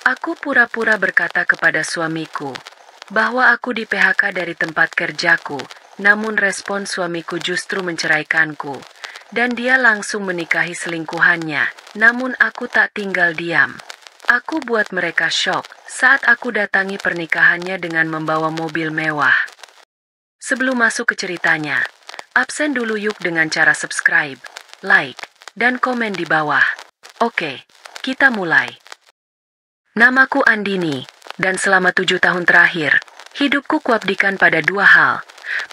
Aku pura-pura berkata kepada suamiku bahwa aku di PHK dari tempat kerjaku, namun respon suamiku justru menceraikanku, dan dia langsung menikahi selingkuhannya, namun aku tak tinggal diam. Aku buat mereka syok saat aku datangi pernikahannya dengan membawa mobil mewah. Sebelum masuk ke ceritanya, absen dulu yuk dengan cara subscribe, like, dan komen di bawah. Oke, kita mulai. Namaku Andini, dan selama 7 tahun terakhir, hidupku kuabdikan pada dua hal.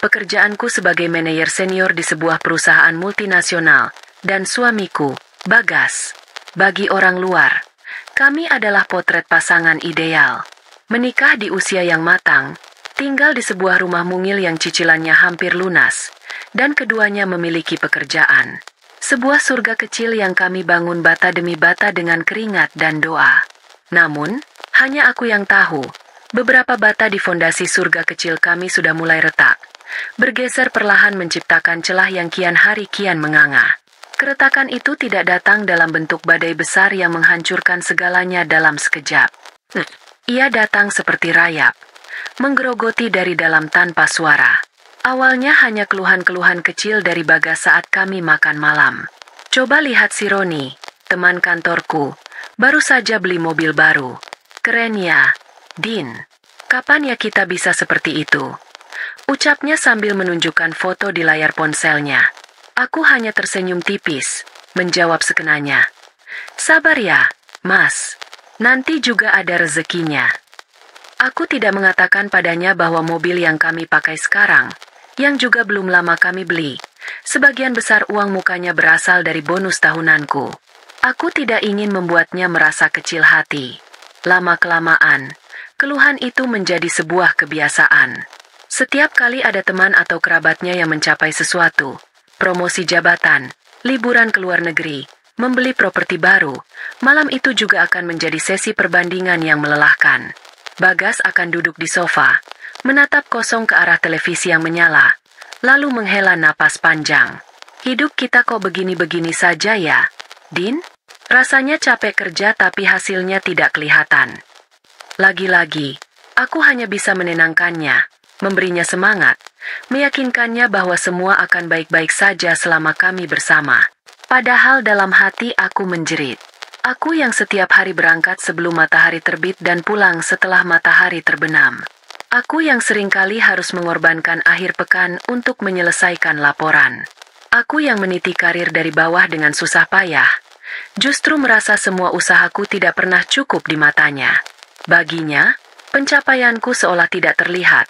Pekerjaanku sebagai manajer senior di sebuah perusahaan multinasional, dan suamiku, Bagas. Bagi orang luar, kami adalah potret pasangan ideal. Menikah di usia yang matang, tinggal di sebuah rumah mungil yang cicilannya hampir lunas, dan keduanya memiliki pekerjaan. Sebuah surga kecil yang kami bangun bata demi bata dengan keringat dan doa. Namun, hanya aku yang tahu, beberapa bata di fondasi surga kecil kami sudah mulai retak. Bergeser perlahan menciptakan celah yang kian hari kian menganga. Keretakan itu tidak datang dalam bentuk badai besar yang menghancurkan segalanya dalam sekejap. Ia datang seperti rayap, menggerogoti dari dalam tanpa suara. Awalnya hanya keluhan-keluhan kecil dari Bagas saat kami makan malam. Coba lihat si Roni, teman kantorku. Baru saja beli mobil baru. Keren ya, Din. Kapan ya kita bisa seperti itu? Ucapnya sambil menunjukkan foto di layar ponselnya. Aku hanya tersenyum tipis, menjawab sekenanya. Sabar ya, Mas. Nanti juga ada rezekinya. Aku tidak mengatakan padanya bahwa mobil yang kami pakai sekarang, yang juga belum lama kami beli, sebagian besar uang mukanya berasal dari bonus tahunanku. Aku tidak ingin membuatnya merasa kecil hati. Lama-kelamaan, keluhan itu menjadi sebuah kebiasaan. Setiap kali ada teman atau kerabatnya yang mencapai sesuatu, promosi jabatan, liburan ke luar negeri, membeli properti baru, malam itu juga akan menjadi sesi perbandingan yang melelahkan. Bagas akan duduk di sofa, menatap kosong ke arah televisi yang menyala, lalu menghela napas panjang. Hidup kita kok begini-begini saja ya, Din? Rasanya capek kerja tapi hasilnya tidak kelihatan. Lagi-lagi, aku hanya bisa menenangkannya, memberinya semangat, meyakinkannya bahwa semua akan baik-baik saja selama kami bersama. Padahal dalam hati aku menjerit. Aku yang setiap hari berangkat sebelum matahari terbit dan pulang setelah matahari terbenam. Aku yang seringkali harus mengorbankan akhir pekan untuk menyelesaikan laporan. Aku yang meniti karir dari bawah dengan susah payah. Justru merasa semua usahaku tidak pernah cukup di matanya. Baginya, pencapaianku seolah tidak terlihat,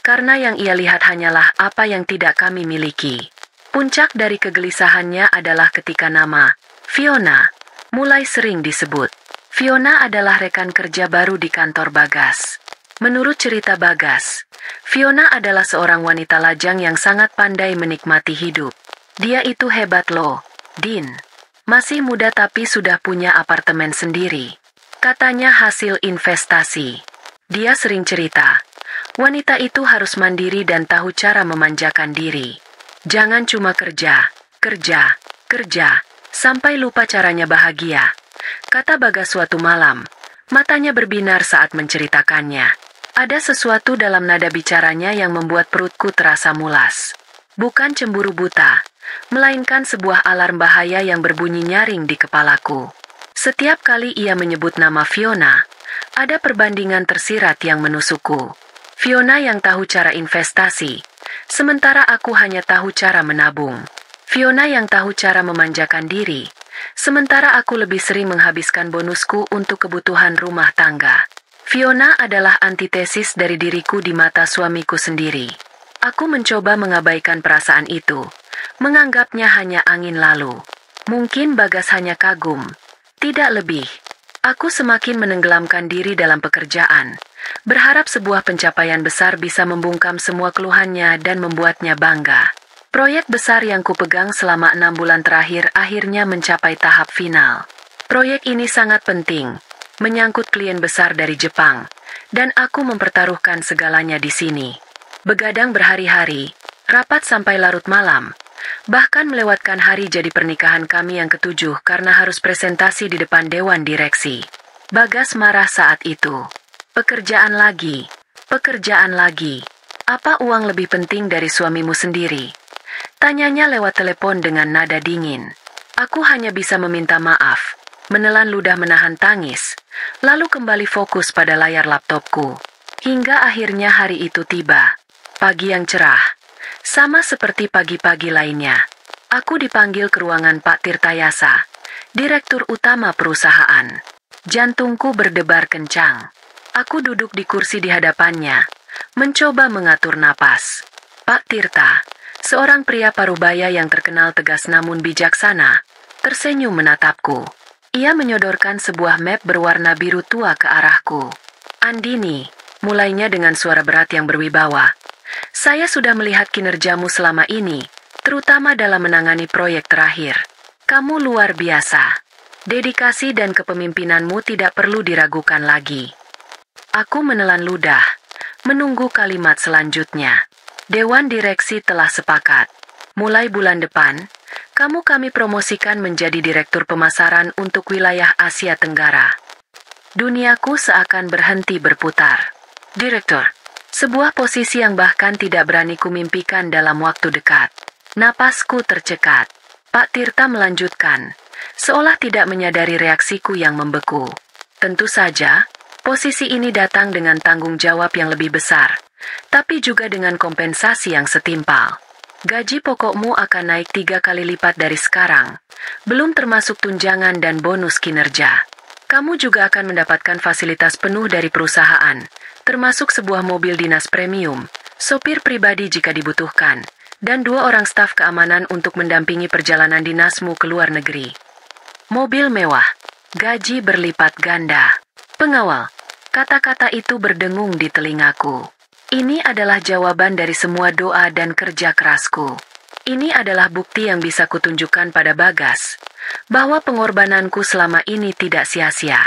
karena yang ia lihat hanyalah apa yang tidak kami miliki. Puncak dari kegelisahannya adalah ketika nama Fiona mulai sering disebut. Fiona adalah rekan kerja baru di kantor Bagas. Menurut cerita Bagas, Fiona adalah seorang wanita lajang yang sangat pandai menikmati hidup. Dia itu hebat loh, Din. Masih muda tapi sudah punya apartemen sendiri. Katanya hasil investasi. Dia sering cerita, wanita itu harus mandiri dan tahu cara memanjakan diri. Jangan cuma kerja, kerja, kerja, sampai lupa caranya bahagia. Kata Bagas suatu malam, matanya berbinar saat menceritakannya. Ada sesuatu dalam nada bicaranya yang membuat perutku terasa mulas. Bukan cemburu buta, melainkan sebuah alarm bahaya yang berbunyi nyaring di kepalaku. Setiap kali ia menyebut nama Fiona, ada perbandingan tersirat yang menusukku. Fiona yang tahu cara investasi, sementara aku hanya tahu cara menabung. Fiona yang tahu cara memanjakan diri, sementara aku lebih sering menghabiskan bonusku untuk kebutuhan rumah tangga. Fiona adalah antitesis dari diriku di mata suamiku sendiri. Aku mencoba mengabaikan perasaan itu, menganggapnya hanya angin lalu. Mungkin Bagas hanya kagum, tidak lebih. Aku semakin menenggelamkan diri dalam pekerjaan, berharap sebuah pencapaian besar bisa membungkam semua keluhannya dan membuatnya bangga. Proyek besar yang kupegang selama 6 bulan terakhir akhirnya mencapai tahap final. Proyek ini sangat penting, menyangkut klien besar dari Jepang, dan aku mempertaruhkan segalanya di sini. Begadang berhari-hari, rapat sampai larut malam, bahkan melewatkan hari jadi pernikahan kami yang ke-7 karena harus presentasi di depan dewan direksi. Bagas marah saat itu. Pekerjaan lagi. Pekerjaan lagi. Apa uang lebih penting dari suamimu sendiri? Tanyanya lewat telepon dengan nada dingin. Aku hanya bisa meminta maaf, menelan ludah menahan tangis, lalu kembali fokus pada layar laptopku. Hingga akhirnya hari itu tiba. Pagi yang cerah. Sama seperti pagi-pagi lainnya. Aku dipanggil ke ruangan Pak Tirtayasa, Direktur Utama perusahaan. Jantungku berdebar kencang. Aku duduk di kursi di hadapannya, mencoba mengatur napas. Pak Tirta, seorang pria parubaya yang terkenal tegas namun bijaksana, tersenyum menatapku. Ia menyodorkan sebuah map berwarna biru tua ke arahku. Andini, mulainya dengan suara berat yang berwibawa. Saya sudah melihat kinerjamu selama ini, terutama dalam menangani proyek terakhir. Kamu luar biasa. Dedikasi dan kepemimpinanmu tidak perlu diragukan lagi. Aku menelan ludah, menunggu kalimat selanjutnya. Dewan direksi telah sepakat. Mulai bulan depan, kami promosikan menjadi direktur pemasaran untuk wilayah Asia Tenggara. Duniaku seakan berhenti berputar. Direktur, sebuah posisi yang bahkan tidak berani kumimpikan dalam waktu dekat. Napasku tercekat. Pak Tirta melanjutkan, seolah tidak menyadari reaksiku yang membeku. Tentu saja, posisi ini datang dengan tanggung jawab yang lebih besar, tapi juga dengan kompensasi yang setimpal. Gaji pokokmu akan naik 3 kali lipat dari sekarang, belum termasuk tunjangan dan bonus kinerja. Kamu juga akan mendapatkan fasilitas penuh dari perusahaan, termasuk sebuah mobil dinas premium, sopir pribadi jika dibutuhkan, dan 2 orang staf keamanan untuk mendampingi perjalanan dinasmu ke luar negeri. Mobil mewah, gaji berlipat ganda. Pengawal, kata-kata itu berdengung di telingaku. Ini adalah jawaban dari semua doa dan kerja kerasku. Ini adalah bukti yang bisa kutunjukkan pada Bagas, bahwa pengorbananku selama ini tidak sia-sia.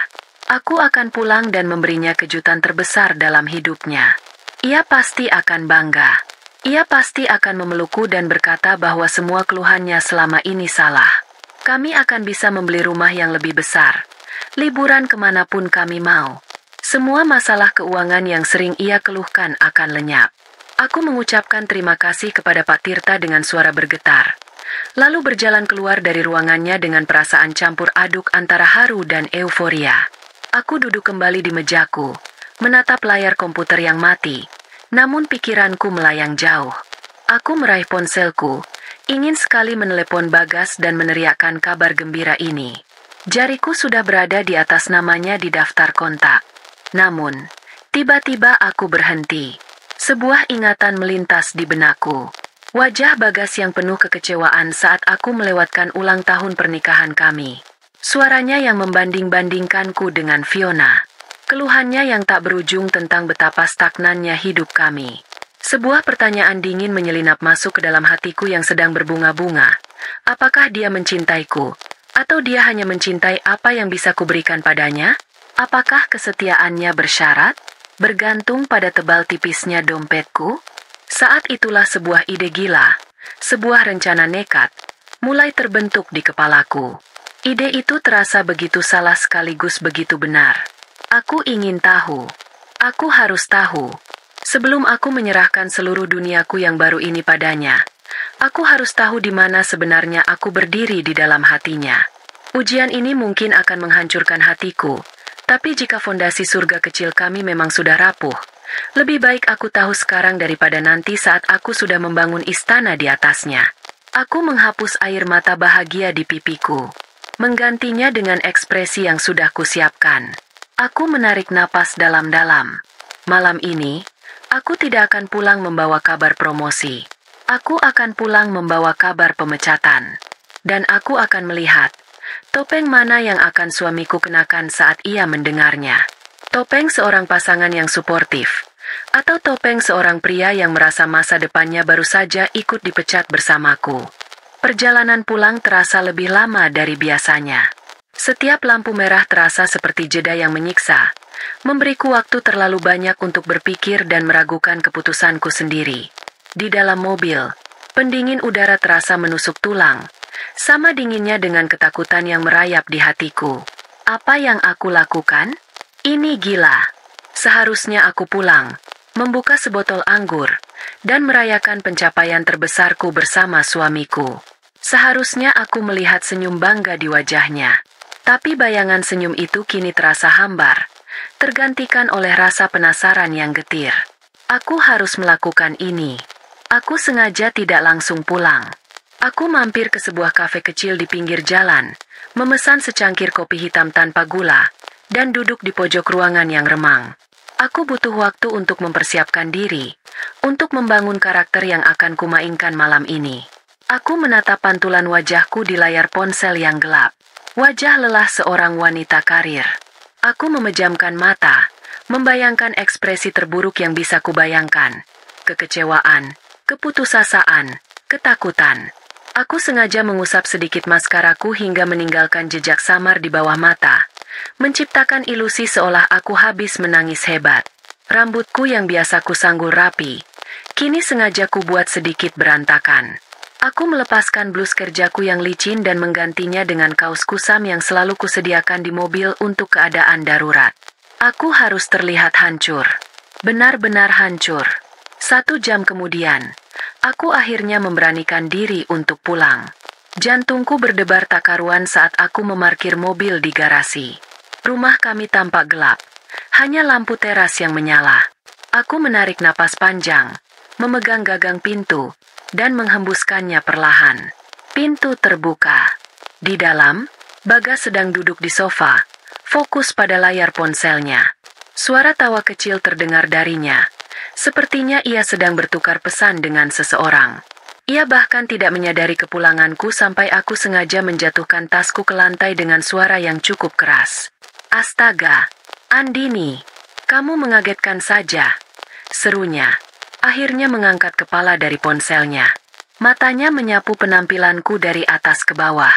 Aku akan pulang dan memberinya kejutan terbesar dalam hidupnya. Ia pasti akan bangga. Ia pasti akan memelukku dan berkata bahwa semua keluhannya selama ini salah. Kami akan bisa membeli rumah yang lebih besar, liburan kemanapun kami mau. Semua masalah keuangan yang sering ia keluhkan akan lenyap. Aku mengucapkan terima kasih kepada Pak Tirta dengan suara bergetar, lalu berjalan keluar dari ruangannya dengan perasaan campur aduk antara haru dan euforia. Aku duduk kembali di mejaku, menatap layar komputer yang mati, namun pikiranku melayang jauh. Aku meraih ponselku, ingin sekali menelepon Bagas dan meneriakkan kabar gembira ini. Jariku sudah berada di atas namanya di daftar kontak. Namun, tiba-tiba aku berhenti. Sebuah ingatan melintas di benakku. Wajah Bagas yang penuh kekecewaan saat aku melewatkan ulang tahun pernikahan kami. Suaranya yang membanding-bandingkanku dengan Fiona. Keluhannya yang tak berujung tentang betapa stagnannya hidup kami. Sebuah pertanyaan dingin menyelinap masuk ke dalam hatiku yang sedang berbunga-bunga. Apakah dia mencintaiku? Atau dia hanya mencintai apa yang bisa kuberikan padanya? Apakah kesetiaannya bersyarat? Bergantung pada tebal tipisnya dompetku? Saat itulah sebuah ide gila, sebuah rencana nekat, mulai terbentuk di kepalaku. Ide itu terasa begitu salah sekaligus begitu benar. Aku ingin tahu. Aku harus tahu. Sebelum aku menyerahkan seluruh duniaku yang baru ini padanya, aku harus tahu di mana sebenarnya aku berdiri di dalam hatinya. Ujian ini mungkin akan menghancurkan hatiku, tapi jika fondasi surga kecil kami memang sudah rapuh, lebih baik aku tahu sekarang daripada nanti saat aku sudah membangun istana di atasnya. Aku menghapus air mata bahagia di pipiku, menggantinya dengan ekspresi yang sudah kusiapkan. Aku menarik napas dalam-dalam. Malam ini, aku tidak akan pulang membawa kabar promosi. Aku akan pulang membawa kabar pemecatan. Dan aku akan melihat topeng mana yang akan suamiku kenakan saat ia mendengarnya. Topeng seorang pasangan yang suportif, atau topeng seorang pria yang merasa masa depannya baru saja ikut dipecat bersamaku. Perjalanan pulang terasa lebih lama dari biasanya. Setiap lampu merah terasa seperti jeda yang menyiksa, memberiku waktu terlalu banyak untuk berpikir dan meragukan keputusanku sendiri. Di dalam mobil, pendingin udara terasa menusuk tulang, sama dinginnya dengan ketakutan yang merayap di hatiku. Apa yang aku lakukan? Ini gila. Seharusnya aku pulang, membuka sebotol anggur, dan merayakan pencapaian terbesarku bersama suamiku. Seharusnya aku melihat senyum bangga di wajahnya. Tapi bayangan senyum itu kini terasa hambar, tergantikan oleh rasa penasaran yang getir. Aku harus melakukan ini. Aku sengaja tidak langsung pulang. Aku mampir ke sebuah kafe kecil di pinggir jalan, memesan secangkir kopi hitam tanpa gula, dan duduk di pojok ruangan yang remang. Aku butuh waktu untuk mempersiapkan diri, untuk membangun karakter yang akan kumainkan malam ini. Aku menatap pantulan wajahku di layar ponsel yang gelap. Wajah lelah seorang wanita karir. Aku memejamkan mata, membayangkan ekspresi terburuk yang bisa kubayangkan. Kekecewaan, keputusasaan, ketakutan. Aku sengaja mengusap sedikit maskaraku hingga meninggalkan jejak samar di bawah mata, menciptakan ilusi seolah aku habis menangis hebat. Rambutku yang biasa kusanggul rapi, kini sengaja kubuat sedikit berantakan. Aku melepaskan blus kerjaku yang licin dan menggantinya dengan kaos kusam yang selalu kusediakan di mobil untuk keadaan darurat. Aku harus terlihat hancur. Benar-benar hancur. 1 jam kemudian, aku akhirnya memberanikan diri untuk pulang. Jantungku berdebar tak karuan saat aku memarkir mobil di garasi. Rumah kami tampak gelap. Hanya lampu teras yang menyala. Aku menarik napas panjang, memegang gagang pintu, dan menghembuskannya perlahan. Pintu terbuka. Di dalam, Bagas sedang duduk di sofa, fokus pada layar ponselnya. Suara tawa kecil terdengar darinya. Sepertinya ia sedang bertukar pesan dengan seseorang. Ia bahkan tidak menyadari kepulanganku sampai aku sengaja menjatuhkan tasku ke lantai dengan suara yang cukup keras. "Astaga, Andini, kamu mengagetkan saja," serunya. Akhirnya mengangkat kepala dari ponselnya. Matanya menyapu penampilanku dari atas ke bawah.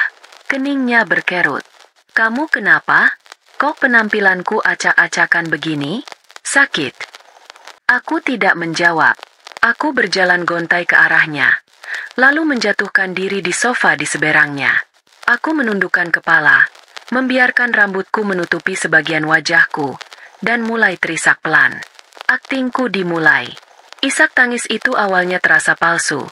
Keningnya berkerut. "Kamu kenapa? Kok penampilanku acak-acakan begini? Sakit?" Aku tidak menjawab. Aku berjalan gontai ke arahnya, lalu menjatuhkan diri di sofa di seberangnya. Aku menundukkan kepala, membiarkan rambutku menutupi sebagian wajahku, dan mulai terisak pelan. Aktingku dimulai. Isak tangis itu awalnya terasa palsu,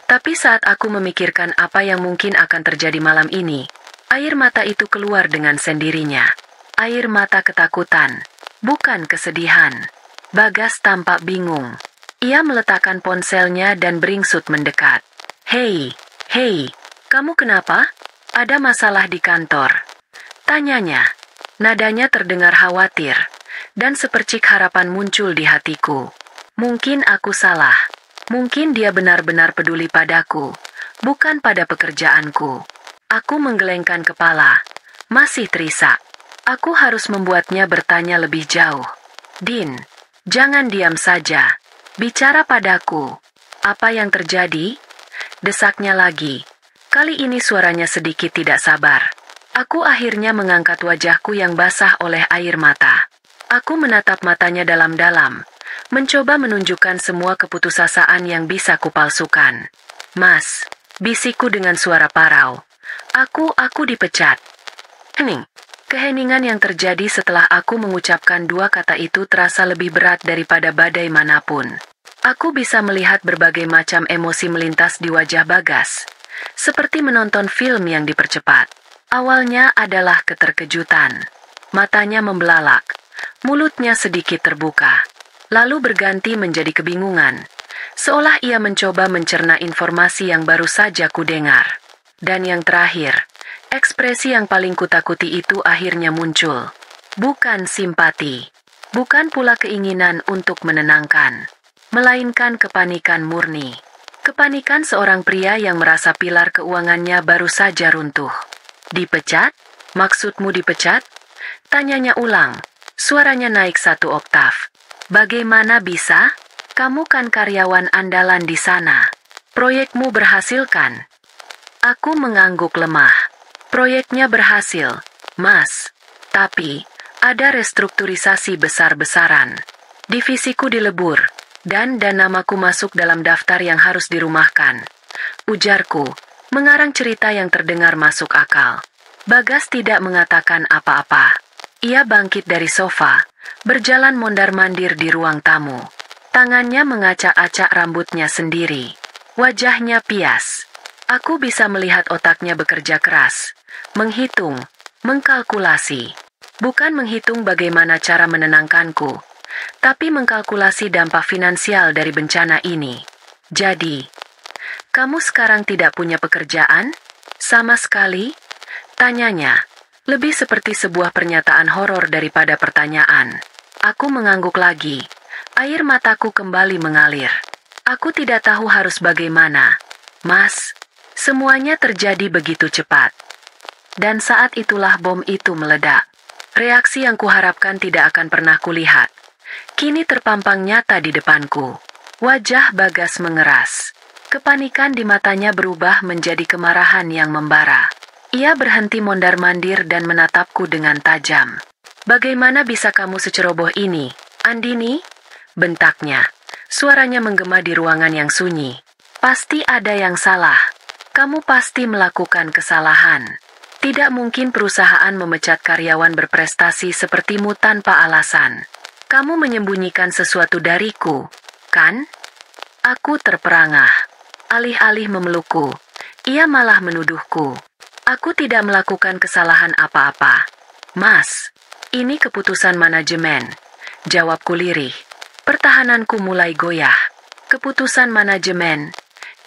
tapi saat aku memikirkan apa yang mungkin akan terjadi malam ini, air mata itu keluar dengan sendirinya. Air mata ketakutan, bukan kesedihan. Bagas tampak bingung. Ia meletakkan ponselnya dan beringsut mendekat. Hei, kamu kenapa? Ada masalah di kantor?" tanyanya. Nadanya terdengar khawatir, dan sepercik harapan muncul di hatiku. Mungkin aku salah. Mungkin dia benar-benar peduli padaku, bukan pada pekerjaanku. Aku menggelengkan kepala. Masih terisak. Aku harus membuatnya bertanya lebih jauh. "Din, jangan diam saja. Bicara padaku. Apa yang terjadi?" Desaknya lagi. Kali ini suaranya sedikit tidak sabar. Aku akhirnya mengangkat wajahku yang basah oleh air mata. Aku menatap matanya dalam-dalam, mencoba menunjukkan semua keputusasaan yang bisa kupalsukan. "Mas," bisikku dengan suara parau. Aku dipecat." Hening. Keheningan yang terjadi setelah aku mengucapkan 2 kata itu terasa lebih berat daripada badai manapun. Aku bisa melihat berbagai macam emosi melintas di wajah Bagas, seperti menonton film yang dipercepat. Awalnya adalah keterkejutan. Matanya membelalak, mulutnya sedikit terbuka, lalu berganti menjadi kebingungan, seolah ia mencoba mencerna informasi yang baru saja kudengar. Dan yang terakhir, ekspresi yang paling kutakuti itu akhirnya muncul. Bukan simpati, bukan pula keinginan untuk menenangkan, melainkan kepanikan murni. Kepanikan seorang pria yang merasa pilar keuangannya baru saja runtuh. "Dipecat? Maksudmu dipecat?" tanyanya ulang. Suaranya naik 1 oktav. "Bagaimana bisa? Kamu kan karyawan andalan di sana. Proyekmu berhasil kan?" Aku mengangguk lemah. "Proyeknya berhasil, Mas. Tapi, ada restrukturisasi besar-besaran. Divisiku dilebur, dan namaku masuk dalam daftar yang harus dirumahkan," ujarku, mengarang cerita yang terdengar masuk akal. Bagas tidak mengatakan apa-apa. Ia bangkit dari sofa, berjalan mondar-mandir di ruang tamu. Tangannya mengacak-acak rambutnya sendiri. Wajahnya pias. Aku bisa melihat otaknya bekerja keras, menghitung, mengkalkulasi. Bukan menghitung bagaimana cara menenangkanku, tapi mengkalkulasi dampak finansial dari bencana ini. Jadi, kamu sekarang tidak punya pekerjaan? Sama sekali? Tanyanya, lebih seperti sebuah pernyataan horor daripada pertanyaan. Aku mengangguk lagi. Air mataku kembali mengalir. Aku tidak tahu harus bagaimana. Mas, semuanya terjadi begitu cepat. Dan saat itulah bom itu meledak. Reaksi yang kuharapkan tidak akan pernah kulihat. Kini terpampang nyata di depanku. Wajah Bagas mengeras. Kepanikan di matanya berubah menjadi kemarahan yang membara. Ia berhenti mondar-mandir dan menatapku dengan tajam. Bagaimana bisa kamu seceroboh ini, Andini? Bentaknya. Suaranya menggema di ruangan yang sunyi. Pasti ada yang salah. Kamu pasti melakukan kesalahan. Tidak mungkin perusahaan memecat karyawan berprestasi sepertimu tanpa alasan. Kamu menyembunyikan sesuatu dariku, kan? Aku terperangah. Alih-alih memelukku, ia malah menuduhku. Aku tidak melakukan kesalahan apa-apa. Mas, ini keputusan manajemen. Jawabku lirih. Pertahananku mulai goyah. Keputusan manajemen.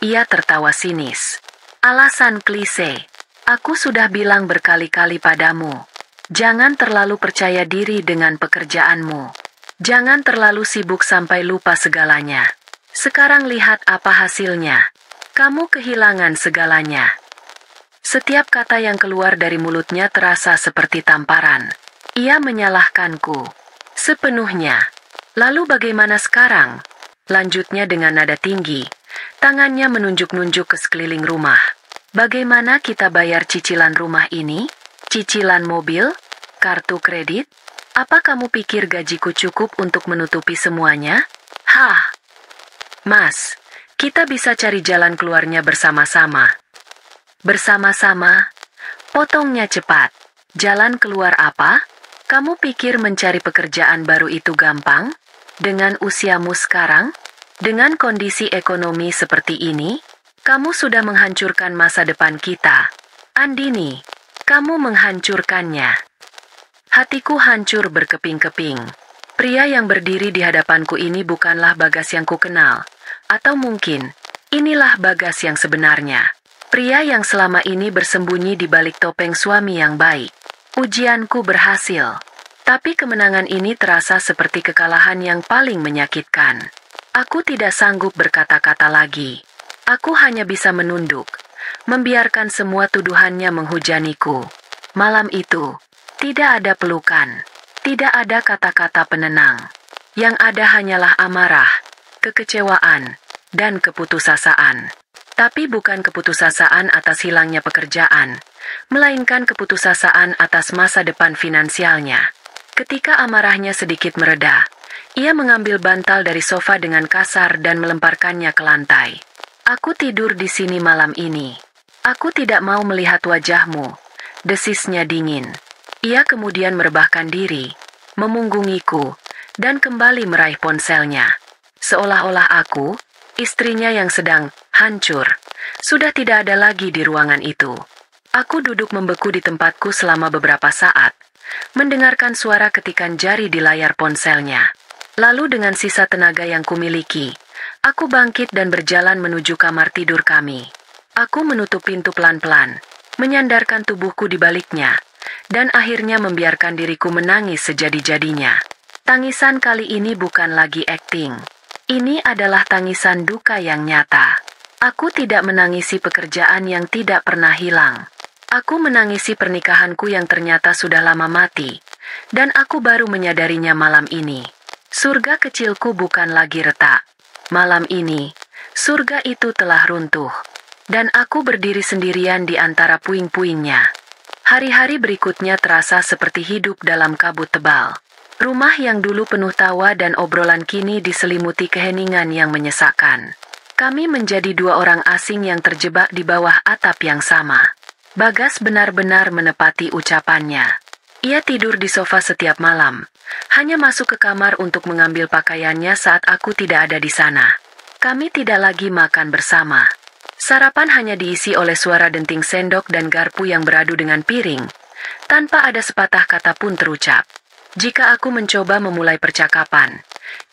Ia tertawa sinis. Alasan klise. Aku sudah bilang berkali-kali padamu. Jangan terlalu percaya diri dengan pekerjaanmu. Jangan terlalu sibuk sampai lupa segalanya. Sekarang lihat apa hasilnya. Kamu kehilangan segalanya. Setiap kata yang keluar dari mulutnya terasa seperti tamparan. Ia menyalahkanku. Sepenuhnya. Lalu bagaimana sekarang? Lanjutnya dengan nada tinggi. Tangannya menunjuk-nunjuk ke sekeliling rumah. Bagaimana kita bayar cicilan rumah ini? Cicilan mobil? Kartu kredit? Apa kamu pikir gajiku cukup untuk menutupi semuanya? Hah? Mas, kita bisa cari jalan keluarnya bersama-sama. Bersama-sama? Potongnya cepat. Jalan keluar apa? Kamu pikir mencari pekerjaan baru itu gampang? Dengan usiamu sekarang? Dengan kondisi ekonomi seperti ini? Kamu sudah menghancurkan masa depan kita. Andini, kamu menghancurkannya. Hatiku hancur berkeping-keping. Pria yang berdiri di hadapanku ini bukanlah Bagas yang kukenal. Atau mungkin, inilah Bagas yang sebenarnya. Pria yang selama ini bersembunyi di balik topeng suami yang baik. Ujianku berhasil. Tapi kemenangan ini terasa seperti kekalahan yang paling menyakitkan. Aku tidak sanggup berkata-kata lagi. Aku hanya bisa menunduk, membiarkan semua tuduhannya menghujaniku. Malam itu, tidak ada pelukan, tidak ada kata-kata penenang. Yang ada hanyalah amarah, kekecewaan, dan keputusasaan. Tapi bukan keputusasaan atas hilangnya pekerjaan, melainkan keputusasaan atas masa depan finansialnya. Ketika amarahnya sedikit mereda, ia mengambil bantal dari sofa dengan kasar dan melemparkannya ke lantai. Aku tidur di sini malam ini. Aku tidak mau melihat wajahmu. Desisnya dingin. Ia kemudian merebahkan diri, memunggungiku, dan kembali meraih ponselnya. Seolah-olah aku, istrinya yang sedang hancur, sudah tidak ada lagi di ruangan itu. Aku duduk membeku di tempatku selama beberapa saat, mendengarkan suara ketikan jari di layar ponselnya. Lalu dengan sisa tenaga yang kumiliki, aku bangkit dan berjalan menuju kamar tidur kami. Aku menutup pintu pelan-pelan, menyandarkan tubuhku di baliknya, dan akhirnya membiarkan diriku menangis sejadi-jadinya. Tangisan kali ini bukan lagi akting. Ini adalah tangisan duka yang nyata. Aku tidak menangisi pekerjaan yang tidak pernah hilang. Aku menangisi pernikahanku yang ternyata sudah lama mati, dan aku baru menyadarinya malam ini. Surga kecilku bukan lagi retak. Malam ini, surga itu telah runtuh, dan aku berdiri sendirian di antara puing-puingnya. Hari-hari berikutnya terasa seperti hidup dalam kabut tebal. Rumah yang dulu penuh tawa dan obrolan kini diselimuti keheningan yang menyesakkan. Kami menjadi dua orang asing yang terjebak di bawah atap yang sama. Bagas benar-benar menepati ucapannya. Ia tidur di sofa setiap malam, hanya masuk ke kamar untuk mengambil pakaiannya saat aku tidak ada di sana. Kami tidak lagi makan bersama. Sarapan hanya diisi oleh suara denting sendok dan garpu yang beradu dengan piring, tanpa ada sepatah kata pun terucap. Jika aku mencoba memulai percakapan,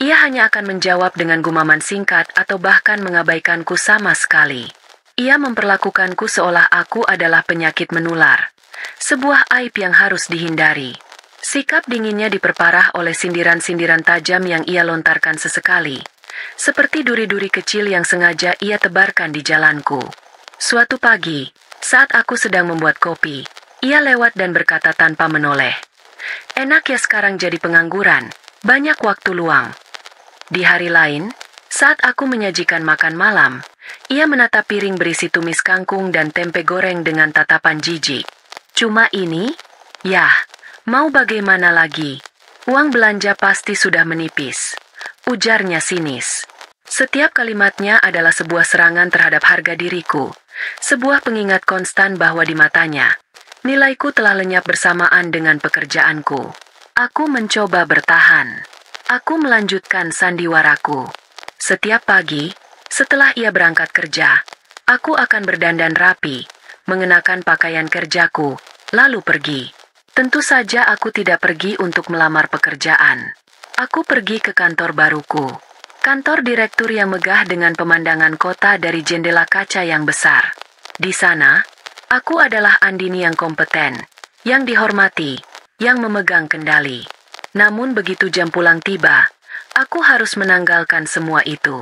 ia hanya akan menjawab dengan gumaman singkat atau bahkan mengabaikanku sama sekali. Ia memperlakukanku seolah aku adalah penyakit menular, sebuah aib yang harus dihindari. Sikap dinginnya diperparah oleh sindiran-sindiran tajam yang ia lontarkan sesekali, seperti duri-duri kecil yang sengaja ia tebarkan di jalanku. Suatu pagi, saat aku sedang membuat kopi, ia lewat dan berkata tanpa menoleh, "Enak ya sekarang jadi pengangguran, banyak waktu luang." Di hari lain, saat aku menyajikan makan malam, ia menatap piring berisi tumis kangkung dan tempe goreng dengan tatapan jijik. "Cuma ini? Yah, mau bagaimana lagi? Uang belanja pasti sudah menipis," ujarnya sinis. Setiap kalimatnya adalah sebuah serangan terhadap harga diriku, sebuah pengingat konstan bahwa di matanya, nilaiku telah lenyap bersamaan dengan pekerjaanku. Aku mencoba bertahan. Aku melanjutkan sandiwaraku. Setiap pagi, setelah ia berangkat kerja, aku akan berdandan rapi, mengenakan pakaian kerjaku, lalu pergi. Tentu saja aku tidak pergi untuk melamar pekerjaan. Aku pergi ke kantor baruku. Kantor direktur yang megah dengan pemandangan kota dari jendela kaca yang besar. Di sana, aku adalah Andini yang kompeten, yang dihormati, yang memegang kendali. Namun begitu jam pulang tiba, aku harus menanggalkan semua itu.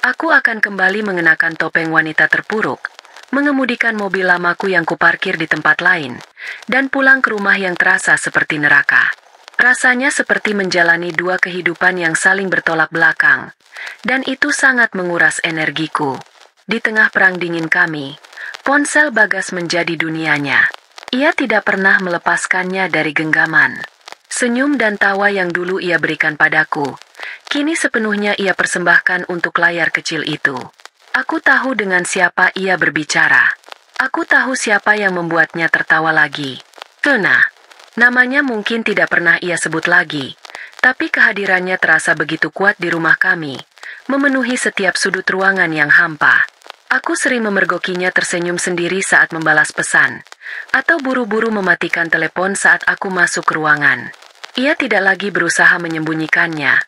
Aku akan kembali mengenakan topeng wanita terpuruk, mengemudikan mobil lamaku yang kuparkir di tempat lain, dan pulang ke rumah yang terasa seperti neraka. Rasanya seperti menjalani dua kehidupan yang saling bertolak belakang, dan itu sangat menguras energiku. Di tengah perang dingin kami, ponsel Bagas menjadi dunianya. Ia tidak pernah melepaskannya dari genggaman. Senyum dan tawa yang dulu ia berikan padaku, kini sepenuhnya ia persembahkan untuk layar kecil itu. Aku tahu dengan siapa ia berbicara. Aku tahu siapa yang membuatnya tertawa lagi. Fiona. Namanya mungkin tidak pernah ia sebut lagi, tapi kehadirannya terasa begitu kuat di rumah kami, memenuhi setiap sudut ruangan yang hampa. Aku sering memergokinya tersenyum sendiri saat membalas pesan, atau buru-buru mematikan telepon saat aku masuk ke ruangan. Ia tidak lagi berusaha menyembunyikannya,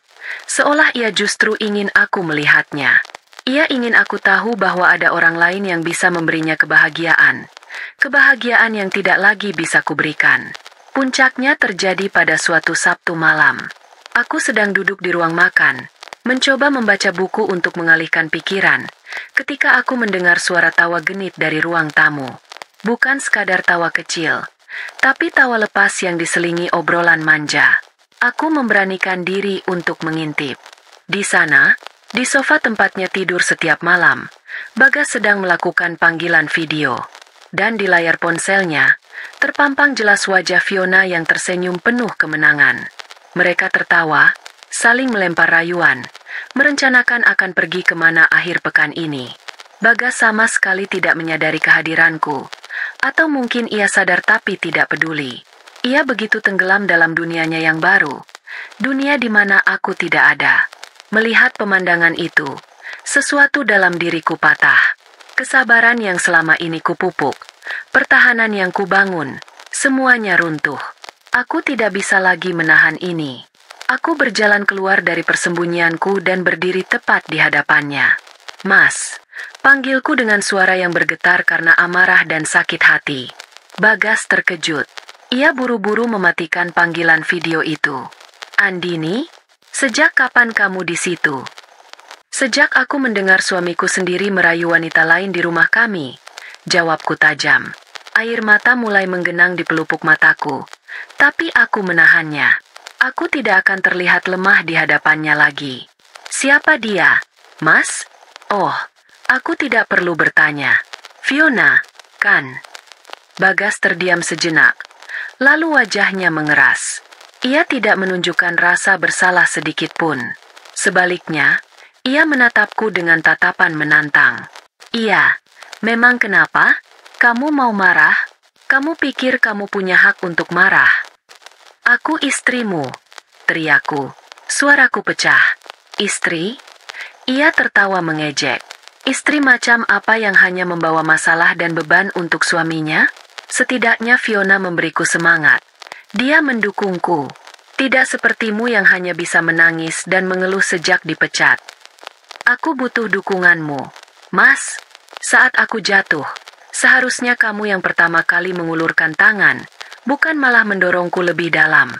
seolah ia justru ingin aku melihatnya. Ia ingin aku tahu bahwa ada orang lain yang bisa memberinya kebahagiaan. Kebahagiaan yang tidak lagi bisa kuberikan. Puncaknya terjadi pada suatu Sabtu malam. Aku sedang duduk di ruang makan, mencoba membaca buku untuk mengalihkan pikiran, ketika aku mendengar suara tawa genit dari ruang tamu. Bukan sekadar tawa kecil, tapi tawa lepas yang diselingi obrolan manja. Aku memberanikan diri untuk mengintip. Di sana, di sofa tempatnya tidur setiap malam, Bagas sedang melakukan panggilan video. Dan di layar ponselnya, terpampang jelas wajah Fiona yang tersenyum penuh kemenangan. Mereka tertawa, saling melempar rayuan, merencanakan akan pergi kemana akhir pekan ini. Bagas sama sekali tidak menyadari kehadiranku, atau mungkin ia sadar tapi tidak peduli. Ia begitu tenggelam dalam dunianya yang baru, dunia di mana aku tidak ada. Melihat pemandangan itu, sesuatu dalam diriku patah. Kesabaran yang selama ini kupupuk, pertahanan yang kubangun, semuanya runtuh. Aku tidak bisa lagi menahan ini. Aku berjalan keluar dari persembunyianku dan berdiri tepat di hadapannya. "Mas," panggilku dengan suara yang bergetar karena amarah dan sakit hati. Bagas terkejut. Ia buru-buru mematikan panggilan video itu. "Andini, sejak kapan kamu di situ?" "Sejak aku mendengar suamiku sendiri merayu wanita lain di rumah kami," jawabku tajam. Air mata mulai menggenang di pelupuk mataku, tapi aku menahannya. Aku tidak akan terlihat lemah di hadapannya lagi. "Siapa dia, Mas?" "Oh, aku tidak perlu bertanya. Fiona, kan?" Bagas terdiam sejenak, lalu wajahnya mengeras. Ia tidak menunjukkan rasa bersalah sedikit pun. Sebaliknya, ia menatapku dengan tatapan menantang. "Iya, memang kenapa? Kamu mau marah? Kamu pikir kamu punya hak untuk marah?" Aku istrimu, teriakku. Suaraku pecah. Istri? Ia tertawa mengejek. Istri macam apa yang hanya membawa masalah dan beban untuk suaminya? Setidaknya Fiona memberiku semangat. Dia mendukungku. Tidak sepertimu yang hanya bisa menangis dan mengeluh sejak dipecat. Aku butuh dukunganmu. Mas, saat aku jatuh, seharusnya kamu yang pertama kali mengulurkan tangan, bukan malah mendorongku lebih dalam.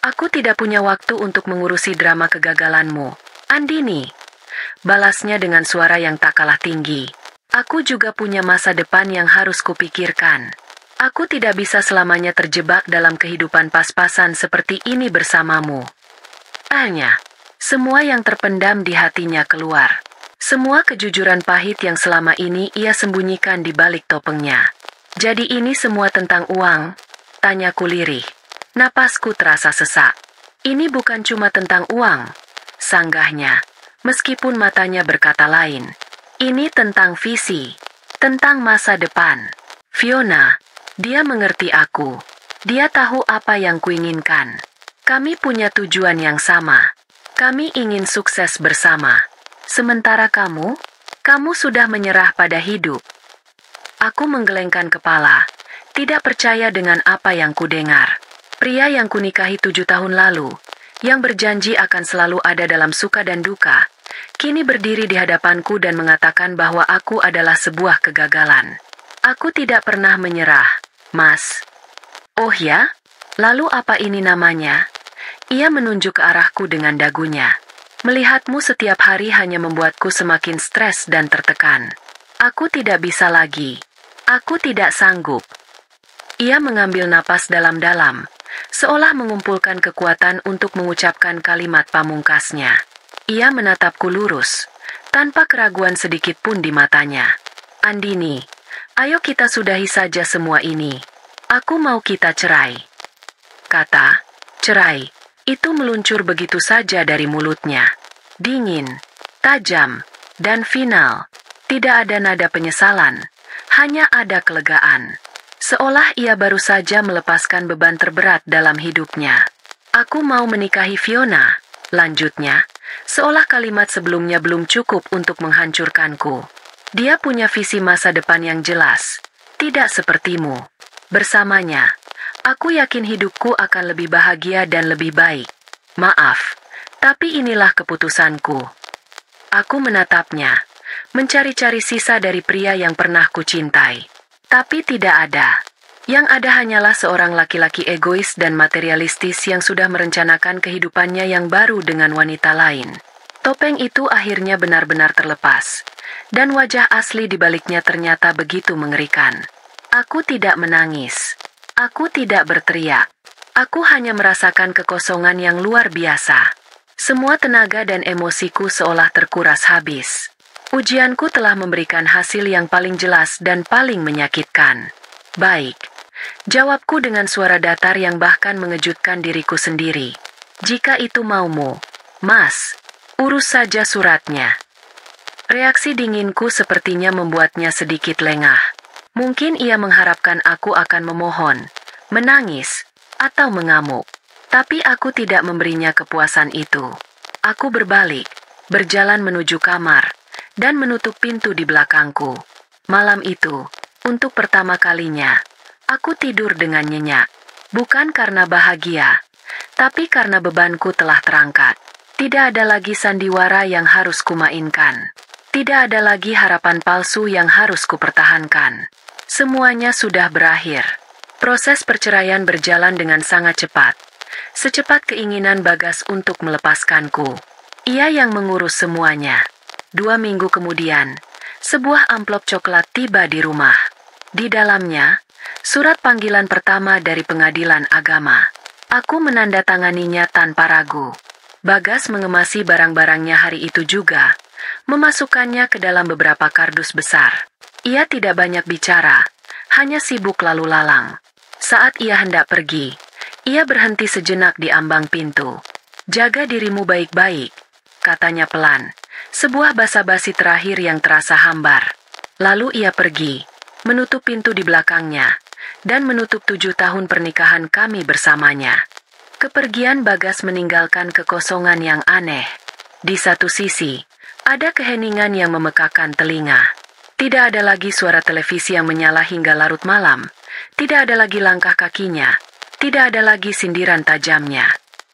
Aku tidak punya waktu untuk mengurusi drama kegagalanmu, Andini. Balasnya dengan suara yang tak kalah tinggi. Aku juga punya masa depan yang harus kupikirkan. Aku tidak bisa selamanya terjebak dalam kehidupan pas-pasan seperti ini bersamamu. Akhirnya, semua yang terpendam di hatinya keluar. Semua kejujuran pahit yang selama ini ia sembunyikan di balik topengnya. Jadi ini semua tentang uang? Tanyaku lirih. Napasku terasa sesak. Ini bukan cuma tentang uang, sanggahnya, meskipun matanya berkata lain. Ini tentang visi, tentang masa depan. Fiona, dia mengerti aku. Dia tahu apa yang kuinginkan. Kami punya tujuan yang sama. Kami ingin sukses bersama. Sementara kamu sudah menyerah pada hidup. Aku menggelengkan kepala, tidak percaya dengan apa yang kudengar. Pria yang kunikahi 7 tahun lalu, yang berjanji akan selalu ada dalam suka dan duka, kini berdiri di hadapanku dan mengatakan bahwa aku adalah sebuah kegagalan. Aku tidak pernah menyerah, Mas. Oh ya? Lalu apa ini namanya? Ia menunjuk ke arahku dengan dagunya. Melihatmu setiap hari hanya membuatku semakin stres dan tertekan. Aku tidak bisa lagi. Aku tidak sanggup. Ia mengambil napas dalam-dalam, seolah mengumpulkan kekuatan untuk mengucapkan kalimat pamungkasnya. Ia menatapku lurus, tanpa keraguan sedikit pun di matanya. Andini, ayo kita sudahi saja semua ini. Aku mau kita cerai. Kata, cerai, itu meluncur begitu saja dari mulutnya. Dingin, tajam, dan final. Tidak ada nada penyesalan, hanya ada kelegaan. Seolah ia baru saja melepaskan beban terberat dalam hidupnya. Aku mau menikahi Fiona, lanjutnya, seolah kalimat sebelumnya belum cukup untuk menghancurkanku. Dia punya visi masa depan yang jelas, tidak sepertimu. Bersamanya, aku yakin hidupku akan lebih bahagia dan lebih baik. Maaf, tapi inilah keputusanku. Aku menatapnya, mencari-cari sisa dari pria yang pernah kucintai. Tapi tidak ada. Yang ada hanyalah seorang laki-laki egois dan materialistis yang sudah merencanakan kehidupannya yang baru dengan wanita lain. Topeng itu akhirnya benar-benar terlepas, dan wajah asli di baliknya ternyata begitu mengerikan. Aku tidak menangis. Aku tidak berteriak. Aku hanya merasakan kekosongan yang luar biasa. Semua tenaga dan emosiku seolah terkuras habis. Ujianku telah memberikan hasil yang paling jelas dan paling menyakitkan. Baik, jawabku dengan suara datar yang bahkan mengejutkan diriku sendiri. Jika itu maumu, Mas, urus saja suratnya. Reaksi dinginku sepertinya membuatnya sedikit lengah. Mungkin ia mengharapkan aku akan memohon, menangis, atau mengamuk. Tapi aku tidak memberinya kepuasan itu. Aku berbalik, berjalan menuju kamar, dan menutup pintu di belakangku. Malam itu, untuk pertama kalinya, aku tidur dengan nyenyak. Bukan karena bahagia, tapi karena bebanku telah terangkat. Tidak ada lagi sandiwara yang harus kumainkan. Tidak ada lagi harapan palsu yang harus kupertahankan. Semuanya sudah berakhir. Proses perceraian berjalan dengan sangat cepat. Secepat keinginan Bagas untuk melepaskanku. Ia yang mengurus semuanya. 2 minggu kemudian, sebuah amplop coklat tiba di rumah. Di dalamnya, surat panggilan pertama dari pengadilan agama. Aku menandatanganinya tanpa ragu. Bagas mengemasi barang-barangnya hari itu juga, memasukkannya ke dalam beberapa kardus besar. Ia tidak banyak bicara, hanya sibuk lalu lalang. Saat ia hendak pergi, ia berhenti sejenak di ambang pintu. "Jaga dirimu baik-baik," katanya pelan. Sebuah basa-basi terakhir yang terasa hambar. Lalu ia pergi, menutup pintu di belakangnya, dan menutup 7 tahun pernikahan kami bersamanya. Kepergian Bagas meninggalkan kekosongan yang aneh. Di satu sisi, ada keheningan yang memekakan telinga. Tidak ada lagi suara televisi yang menyala hingga larut malam. Tidak ada lagi langkah kakinya. Tidak ada lagi sindiran tajamnya.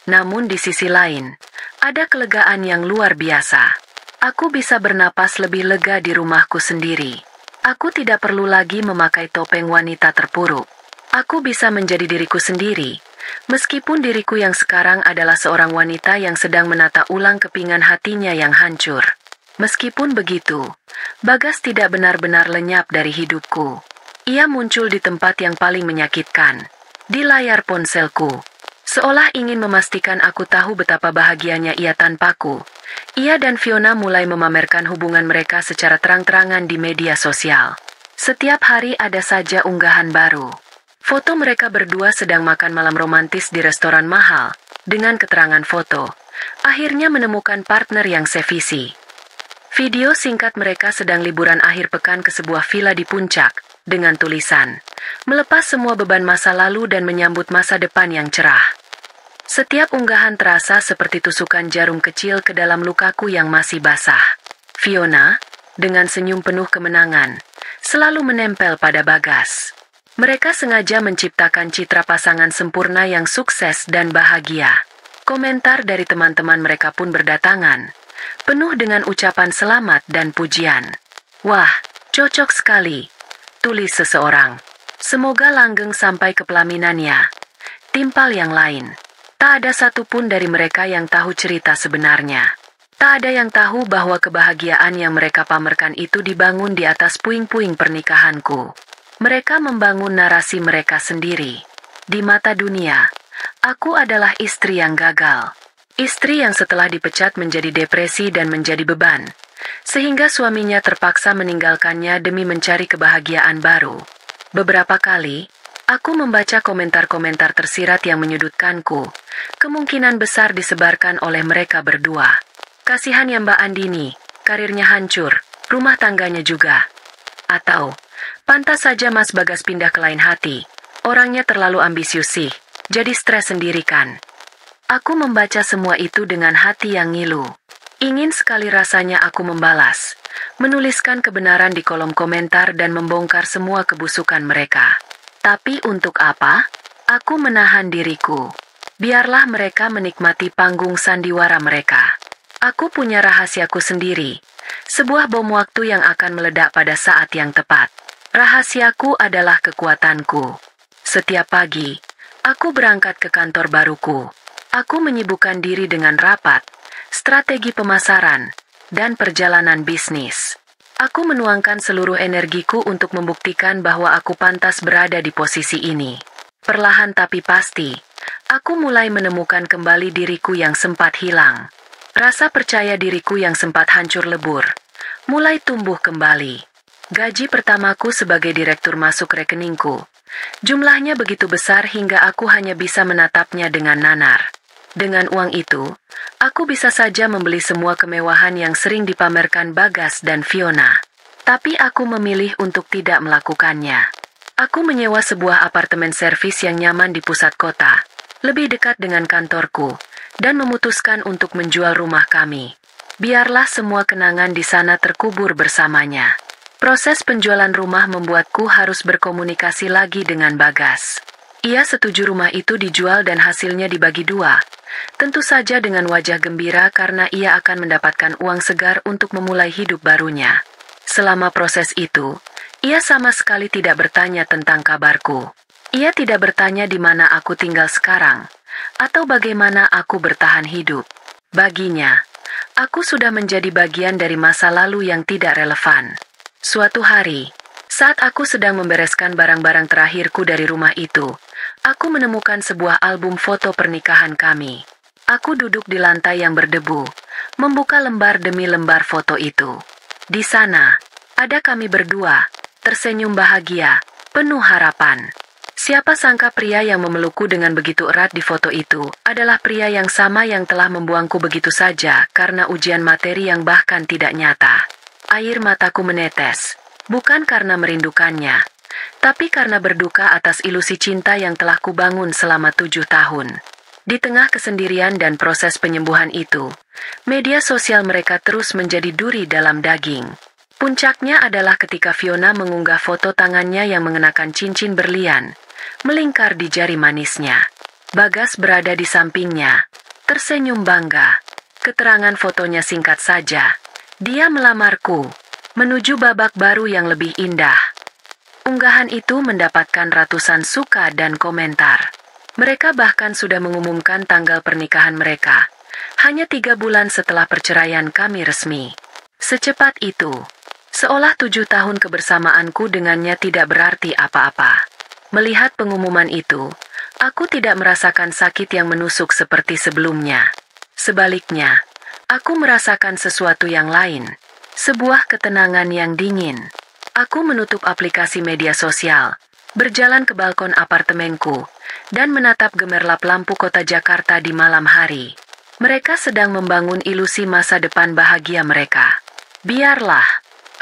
Namun di sisi lain, ada kelegaan yang luar biasa. Aku bisa bernapas lebih lega di rumahku sendiri. Aku tidak perlu lagi memakai topeng wanita terpuruk. Aku bisa menjadi diriku sendiri. Meskipun diriku yang sekarang adalah seorang wanita yang sedang menata ulang kepingan hatinya yang hancur. Meskipun begitu, Bagas tidak benar-benar lenyap dari hidupku. Ia muncul di tempat yang paling menyakitkan, di layar ponselku. Seolah ingin memastikan aku tahu betapa bahagianya ia tanpaku. Ia dan Fiona mulai memamerkan hubungan mereka secara terang-terangan di media sosial. Setiap hari ada saja unggahan baru. Foto mereka berdua sedang makan malam romantis di restoran mahal, dengan keterangan foto. Akhirnya menemukan partner yang sevisi. Video singkat mereka sedang liburan akhir pekan ke sebuah villa di puncak, dengan tulisan, melepas semua beban masa lalu dan menyambut masa depan yang cerah. Setiap unggahan terasa seperti tusukan jarum kecil ke dalam lukaku yang masih basah. Fiona, dengan senyum penuh kemenangan, selalu menempel pada Bagas. Mereka sengaja menciptakan citra pasangan sempurna yang sukses dan bahagia. Komentar dari teman-teman mereka pun berdatangan, penuh dengan ucapan selamat dan pujian. "Wah, cocok sekali," tulis seseorang. "Semoga langgeng sampai ke pelaminannya." Timpal yang lain. Tak ada satupun dari mereka yang tahu cerita sebenarnya. Tak ada yang tahu bahwa kebahagiaan yang mereka pamerkan itu dibangun di atas puing-puing pernikahanku. Mereka membangun narasi mereka sendiri. Di mata dunia, aku adalah istri yang gagal. Istri yang setelah dipecat menjadi depresi dan menjadi beban. Sehingga suaminya terpaksa meninggalkannya demi mencari kebahagiaan baru. Beberapa kali, aku membaca komentar-komentar tersirat yang menyudutkanku. Kemungkinan besar disebarkan oleh mereka berdua. "Kasihan ya Mbak Andini, karirnya hancur, rumah tangganya juga." Atau, "Pantas saja Mas Bagas pindah ke lain hati. Orangnya terlalu ambisius sih, jadi stres sendiri kan." Aku membaca semua itu dengan hati yang ngilu. Ingin sekali rasanya aku membalas, menuliskan kebenaran di kolom komentar dan membongkar semua kebusukan mereka. Tapi untuk apa? Aku menahan diriku. Biarlah mereka menikmati panggung sandiwara mereka. Aku punya rahasiaku sendiri. Sebuah bom waktu yang akan meledak pada saat yang tepat. Rahasiaku adalah kekuatanku. Setiap pagi, aku berangkat ke kantor baruku. Aku menyibukkan diri dengan rapat, strategi pemasaran, dan perjalanan bisnis. Aku menuangkan seluruh energiku untuk membuktikan bahwa aku pantas berada di posisi ini. Perlahan tapi pasti, aku mulai menemukan kembali diriku yang sempat hilang. Rasa percaya diriku yang sempat hancur lebur, mulai tumbuh kembali. Gaji pertamaku sebagai direktur masuk rekeningku. Jumlahnya begitu besar hingga aku hanya bisa menatapnya dengan nanar. Dengan uang itu, aku bisa saja membeli semua kemewahan yang sering dipamerkan Bagas dan Fiona. Tapi aku memilih untuk tidak melakukannya. Aku menyewa sebuah apartemen servis yang nyaman di pusat kota, lebih dekat dengan kantorku, dan memutuskan untuk menjual rumah kami. Biarlah semua kenangan di sana terkubur bersamanya. Proses penjualan rumah membuatku harus berkomunikasi lagi dengan Bagas. Ia setuju rumah itu dijual dan hasilnya dibagi dua. Tentu saja dengan wajah gembira karena ia akan mendapatkan uang segar untuk memulai hidup barunya. Selama proses itu, ia sama sekali tidak bertanya tentang kabarku. Ia tidak bertanya di mana aku tinggal sekarang, atau bagaimana aku bertahan hidup. Baginya, aku sudah menjadi bagian dari masa lalu yang tidak relevan. Suatu hari, saat aku sedang membereskan barang-barang terakhirku dari rumah itu, aku menemukan sebuah album foto pernikahan kami. Aku duduk di lantai yang berdebu, membuka lembar demi lembar foto itu. Di sana, ada kami berdua, tersenyum bahagia, penuh harapan. Siapa sangka pria yang memelukku dengan begitu erat di foto itu adalah pria yang sama yang telah membuangku begitu saja karena ujian materi yang bahkan tidak nyata. Air mataku menetes, bukan karena merindukannya, tapi karena berduka atas ilusi cinta yang telah kubangun selama 7 tahun. Di tengah kesendirian dan proses penyembuhan itu, media sosial mereka terus menjadi duri dalam daging. Puncaknya adalah ketika Fiona mengunggah foto tangannya yang mengenakan cincin berlian, melingkar di jari manisnya. Bagas berada di sampingnya, tersenyum bangga. Keterangan fotonya singkat saja. Dia melamarku, menuju babak baru yang lebih indah. Unggahan itu mendapatkan ratusan suka dan komentar. Mereka bahkan sudah mengumumkan tanggal pernikahan mereka. Hanya 3 bulan setelah perceraian kami resmi. Secepat itu, seolah 7 tahun kebersamaanku dengannya tidak berarti apa-apa. Melihat pengumuman itu, aku tidak merasakan sakit yang menusuk seperti sebelumnya. Sebaliknya, aku merasakan sesuatu yang lain. Sebuah ketenangan yang dingin. Aku menutup aplikasi media sosial, berjalan ke balkon apartemenku, dan menatap gemerlap lampu kota Jakarta di malam hari. Mereka sedang membangun ilusi masa depan bahagia mereka. Biarlah,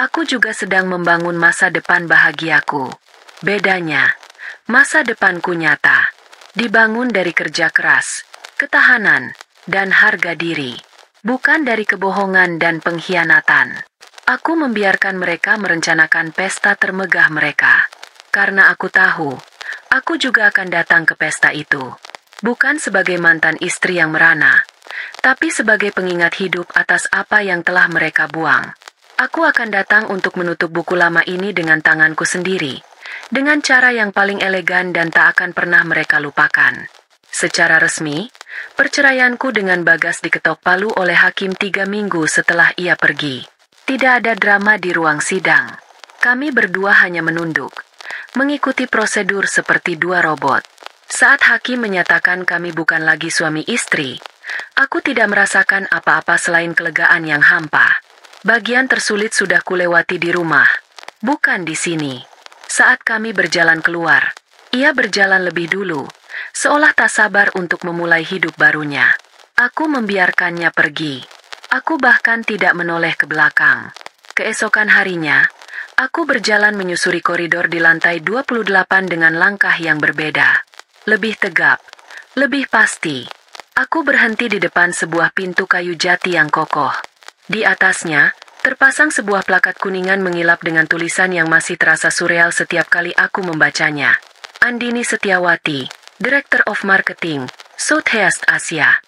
aku juga sedang membangun masa depan bahagiaku. Bedanya, masa depanku nyata, dibangun dari kerja keras, ketahanan, dan harga diri, bukan dari kebohongan dan pengkhianatan. Aku membiarkan mereka merencanakan pesta termegah mereka, karena aku tahu, aku juga akan datang ke pesta itu. Bukan sebagai mantan istri yang merana, tapi sebagai pengingat hidup atas apa yang telah mereka buang. Aku akan datang untuk menutup buku lama ini dengan tanganku sendiri, dengan cara yang paling elegan dan tak akan pernah mereka lupakan. Secara resmi, perceraianku dengan Bagas diketok palu oleh hakim 3 minggu setelah ia pergi. Tidak ada drama di ruang sidang. Kami berdua hanya menunduk, mengikuti prosedur seperti 2 robot. Saat hakim menyatakan kami bukan lagi suami istri, aku tidak merasakan apa-apa selain kelegaan yang hampa. Bagian tersulit sudah kulewati di rumah, bukan di sini. Saat kami berjalan keluar, ia berjalan lebih dulu, seolah tak sabar untuk memulai hidup barunya. Aku membiarkannya pergi. Aku bahkan tidak menoleh ke belakang. Keesokan harinya, aku berjalan menyusuri koridor di lantai 28 dengan langkah yang berbeda. Lebih tegap, lebih pasti. Aku berhenti di depan sebuah pintu kayu jati yang kokoh. Di atasnya, terpasang sebuah plakat kuningan mengilap dengan tulisan yang masih terasa surreal setiap kali aku membacanya. Andini Setiawati, Director of Marketing, Southeast Asia.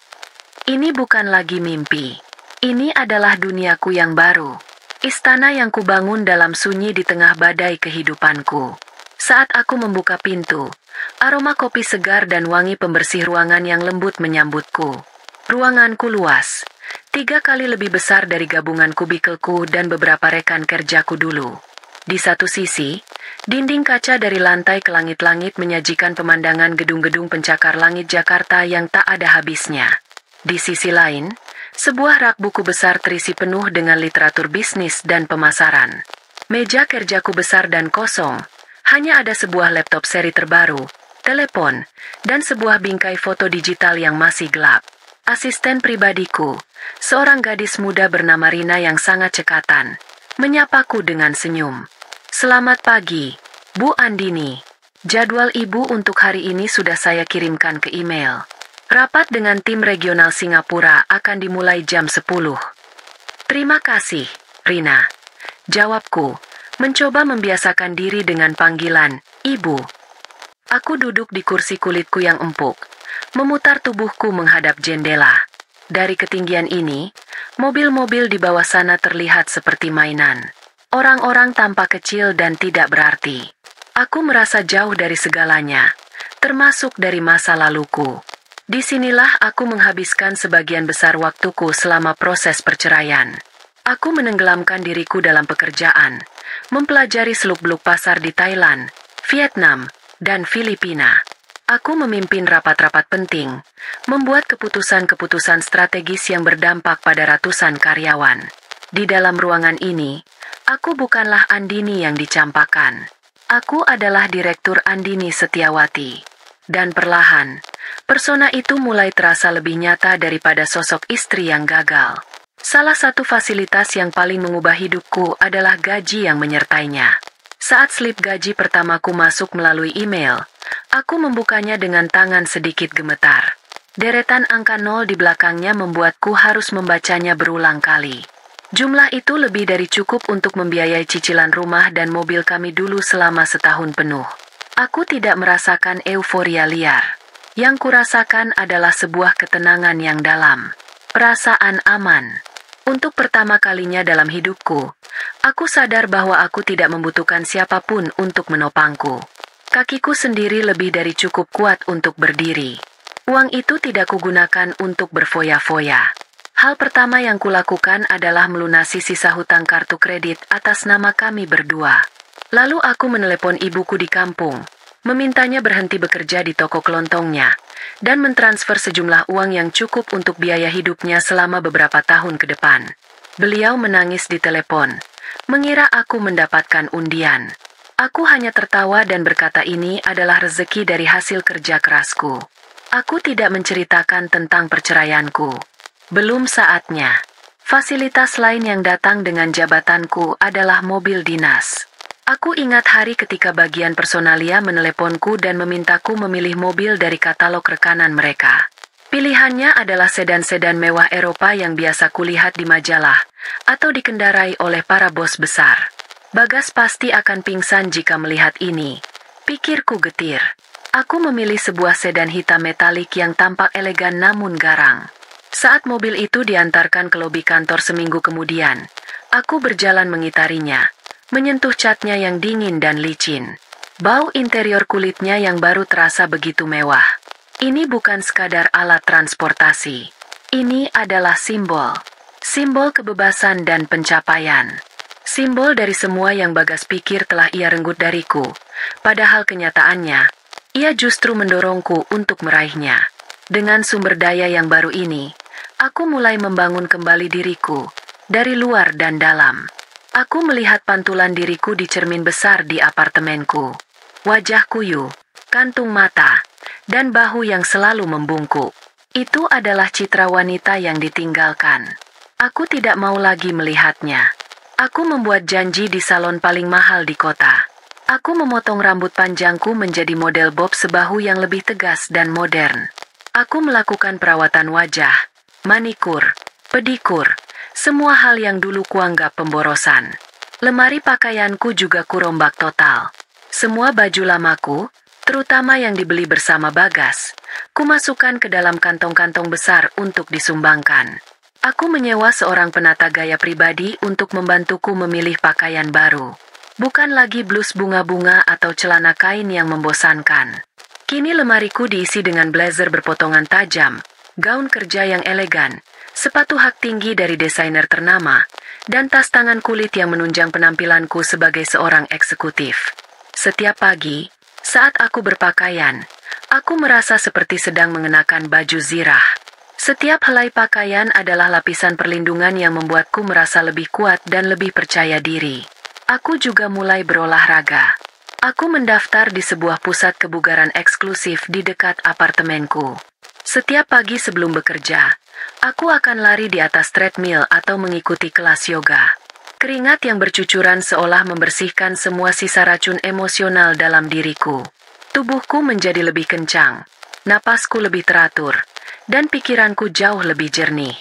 Ini bukan lagi mimpi. Ini adalah duniaku yang baru. Istana yang kubangun dalam sunyi di tengah badai kehidupanku. Saat aku membuka pintu, aroma kopi segar dan wangi pembersih ruangan yang lembut menyambutku. Ruanganku luas, 3 kali lebih besar dari gabungan kubikelku dan beberapa rekan kerjaku dulu. Di satu sisi, dinding kaca dari lantai ke langit-langit menyajikan pemandangan gedung-gedung pencakar langit Jakarta yang tak ada habisnya. Di sisi lain, sebuah rak buku besar terisi penuh dengan literatur bisnis dan pemasaran. Meja kerjaku besar dan kosong, hanya ada sebuah laptop seri terbaru, telepon, dan sebuah bingkai foto digital yang masih gelap. Asisten pribadiku, seorang gadis muda bernama Rina yang sangat cekatan, menyapaku dengan senyum. Selamat pagi, Bu Andini. Jadwal Ibu untuk hari ini sudah saya kirimkan ke email. Rapat dengan tim regional Singapura akan dimulai jam 10. Terima kasih, Rina. Jawabku, mencoba membiasakan diri dengan panggilan, Ibu. Aku duduk di kursi kulitku yang empuk, memutar tubuhku menghadap jendela. Dari ketinggian ini, mobil-mobil di bawah sana terlihat seperti mainan. Orang-orang tampak kecil dan tidak berarti. Aku merasa jauh dari segalanya, termasuk dari masa laluku. Disinilah aku menghabiskan sebagian besar waktuku selama proses perceraian. Aku menenggelamkan diriku dalam pekerjaan, mempelajari seluk-beluk pasar di Thailand, Vietnam, dan Filipina. Aku memimpin rapat-rapat penting, membuat keputusan-keputusan strategis yang berdampak pada ratusan karyawan. Di dalam ruangan ini, aku bukanlah Andini yang dicampakkan. Aku adalah Direktur Andini Setiawati. Dan perlahan, persona itu mulai terasa lebih nyata daripada sosok istri yang gagal. Salah satu fasilitas yang paling mengubah hidupku adalah gaji yang menyertainya. Saat slip gaji pertamaku masuk melalui email, aku membukanya dengan tangan sedikit gemetar. Deretan angka 0 di belakangnya membuatku harus membacanya berulang kali. Jumlah itu lebih dari cukup untuk membiayai cicilan rumah dan mobil kami dulu selama setahun penuh. Aku tidak merasakan euforia liar. Yang kurasakan adalah sebuah ketenangan yang dalam. Perasaan aman. Untuk pertama kalinya dalam hidupku, aku sadar bahwa aku tidak membutuhkan siapapun untuk menopangku. Kakiku sendiri lebih dari cukup kuat untuk berdiri. Uang itu tidak kugunakan untuk berfoya-foya. Hal pertama yang kulakukan adalah melunasi sisa hutang kartu kredit atas nama kami berdua. Lalu aku menelepon ibuku di kampung, memintanya berhenti bekerja di toko kelontongnya, dan mentransfer sejumlah uang yang cukup untuk biaya hidupnya selama beberapa tahun ke depan. Beliau menangis di telepon, mengira aku mendapatkan undian. Aku hanya tertawa dan berkata ini adalah rezeki dari hasil kerja kerasku. Aku tidak menceritakan tentang perceraianku. Belum saatnya. Fasilitas lain yang datang dengan jabatanku adalah mobil dinas. Aku ingat hari ketika bagian personalia meneleponku dan memintaku memilih mobil dari katalog rekanan mereka. Pilihannya adalah sedan-sedan mewah Eropa yang biasa kulihat di majalah, atau dikendarai oleh para bos besar. Bagas pasti akan pingsan jika melihat ini. Pikirku getir. Aku memilih sebuah sedan hitam metalik yang tampak elegan namun garang. Saat mobil itu diantarkan ke lobi kantor seminggu kemudian, aku berjalan mengitarinya, menyentuh catnya yang dingin dan licin. Bau interior kulitnya yang baru terasa begitu mewah. Ini bukan sekadar alat transportasi. Ini adalah simbol. Simbol kebebasan dan pencapaian. Simbol dari semua yang Bagas pikir telah ia renggut dariku. Padahal kenyataannya, ia justru mendorongku untuk meraihnya. Dengan sumber daya yang baru ini, aku mulai membangun kembali diriku, dari luar dan dalam. Aku melihat pantulan diriku di cermin besar di apartemenku. Wajah kuyu, kantung mata, dan bahu yang selalu membungkuk. Itu adalah citra wanita yang ditinggalkan. Aku tidak mau lagi melihatnya. Aku membuat janji di salon paling mahal di kota. Aku memotong rambut panjangku menjadi model bob sebahu yang lebih tegas dan modern. Aku melakukan perawatan wajah, manikur, pedikur, semua hal yang dulu kuanggap pemborosan. Lemari pakaianku juga kurombak total. Semua baju lamaku, terutama yang dibeli bersama Bagas, kumasukkan ke dalam kantong-kantong besar untuk disumbangkan. Aku menyewa seorang penata gaya pribadi untuk membantuku memilih pakaian baru. Bukan lagi blus bunga-bunga atau celana kain yang membosankan. Kini lemariku diisi dengan blazer berpotongan tajam, gaun kerja yang elegan, sepatu hak tinggi dari desainer ternama, dan tas tangan kulit yang menunjang penampilanku sebagai seorang eksekutif. Setiap pagi, saat aku berpakaian, aku merasa seperti sedang mengenakan baju zirah. Setiap helai pakaian adalah lapisan perlindungan yang membuatku merasa lebih kuat dan lebih percaya diri. Aku juga mulai berolahraga. Aku mendaftar di sebuah pusat kebugaran eksklusif di dekat apartemenku. Setiap pagi sebelum bekerja, aku akan lari di atas treadmill atau mengikuti kelas yoga. Keringat yang bercucuran seolah membersihkan semua sisa racun emosional dalam diriku. Tubuhku menjadi lebih kencang, napasku lebih teratur, dan pikiranku jauh lebih jernih.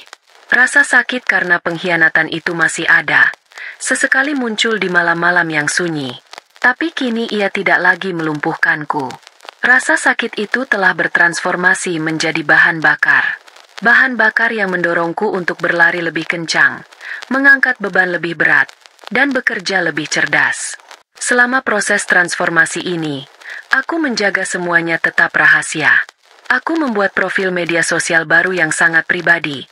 Rasa sakit karena pengkhianatan itu masih ada. Sesekali muncul di malam-malam yang sunyi. Tapi kini ia tidak lagi melumpuhkanku. Rasa sakit itu telah bertransformasi menjadi bahan bakar. Bahan bakar yang mendorongku untuk berlari lebih kencang, mengangkat beban lebih berat, dan bekerja lebih cerdas. Selama proses transformasi ini, aku menjaga semuanya tetap rahasia. Aku membuat profil media sosial baru yang sangat pribadi,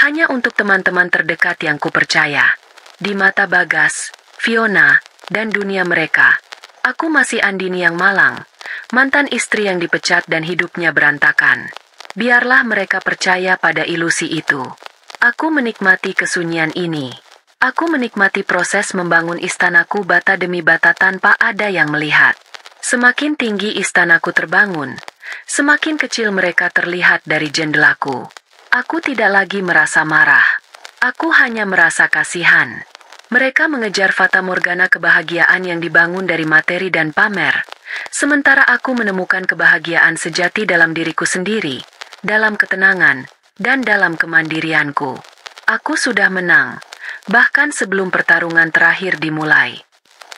hanya untuk teman-teman terdekat yang kupercaya. Di mata Bagas, Fiona, dan dunia mereka, aku masih Andini yang malang, mantan istri yang dipecat dan hidupnya berantakan. Biarlah mereka percaya pada ilusi itu. Aku menikmati kesunyian ini. Aku menikmati proses membangun istanaku bata demi bata tanpa ada yang melihat. Semakin tinggi istanaku terbangun, semakin kecil mereka terlihat dari jendelaku. Aku tidak lagi merasa marah. Aku hanya merasa kasihan. Mereka mengejar fata morgana kebahagiaan yang dibangun dari materi dan pamer, sementara aku menemukan kebahagiaan sejati dalam diriku sendiri, dalam ketenangan, dan dalam kemandirianku. Aku sudah menang, bahkan sebelum pertarungan terakhir dimulai.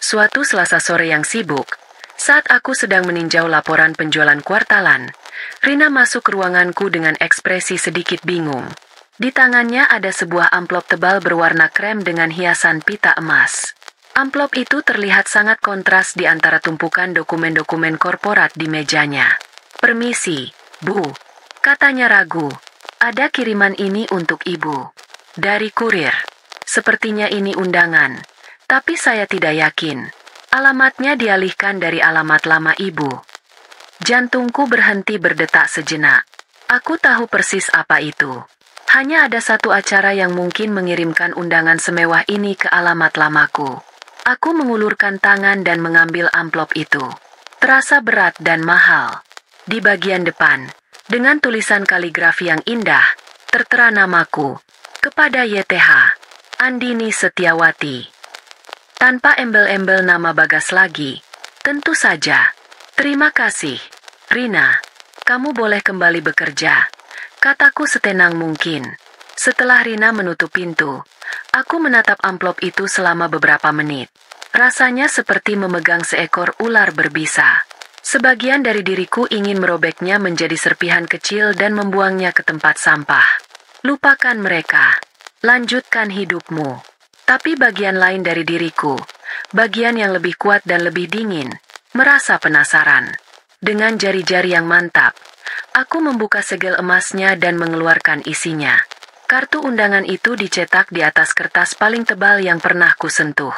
Suatu Selasa sore yang sibuk, saat aku sedang meninjau laporan penjualan kuartalan, Rina masuk ke ruanganku dengan ekspresi sedikit bingung. Di tangannya ada sebuah amplop tebal berwarna krem dengan hiasan pita emas. Amplop itu terlihat sangat kontras di antara tumpukan dokumen-dokumen korporat di mejanya. "Permisi, Bu," katanya ragu. "Ada kiriman ini untuk Ibu. Dari kurir. Sepertinya ini undangan, tapi saya tidak yakin. Alamatnya dialihkan dari alamat lama Ibu." Jantungku berhenti berdetak sejenak. Aku tahu persis apa itu. Hanya ada satu acara yang mungkin mengirimkan undangan semewah ini ke alamat lamaku. Aku mengulurkan tangan dan mengambil amplop itu. Terasa berat dan mahal. Di bagian depan, dengan tulisan kaligrafi yang indah, tertera namaku. Kepada YTH, Andini Setiawati. Tanpa embel-embel nama Bagas lagi. Tentu saja. "Terima kasih, Rina. Kamu boleh kembali bekerja," kataku setenang mungkin. Setelah Rina menutup pintu, aku menatap amplop itu selama beberapa menit. Rasanya seperti memegang seekor ular berbisa. Sebagian dari diriku ingin merobeknya menjadi serpihan kecil dan membuangnya ke tempat sampah. Lupakan mereka. Lanjutkan hidupmu. Tapi bagian lain dari diriku, bagian yang lebih kuat dan lebih dingin, merasa penasaran. Dengan jari-jari yang mantap, aku membuka segel emasnya dan mengeluarkan isinya. Kartu undangan itu dicetak di atas kertas paling tebal yang pernah kusentuh.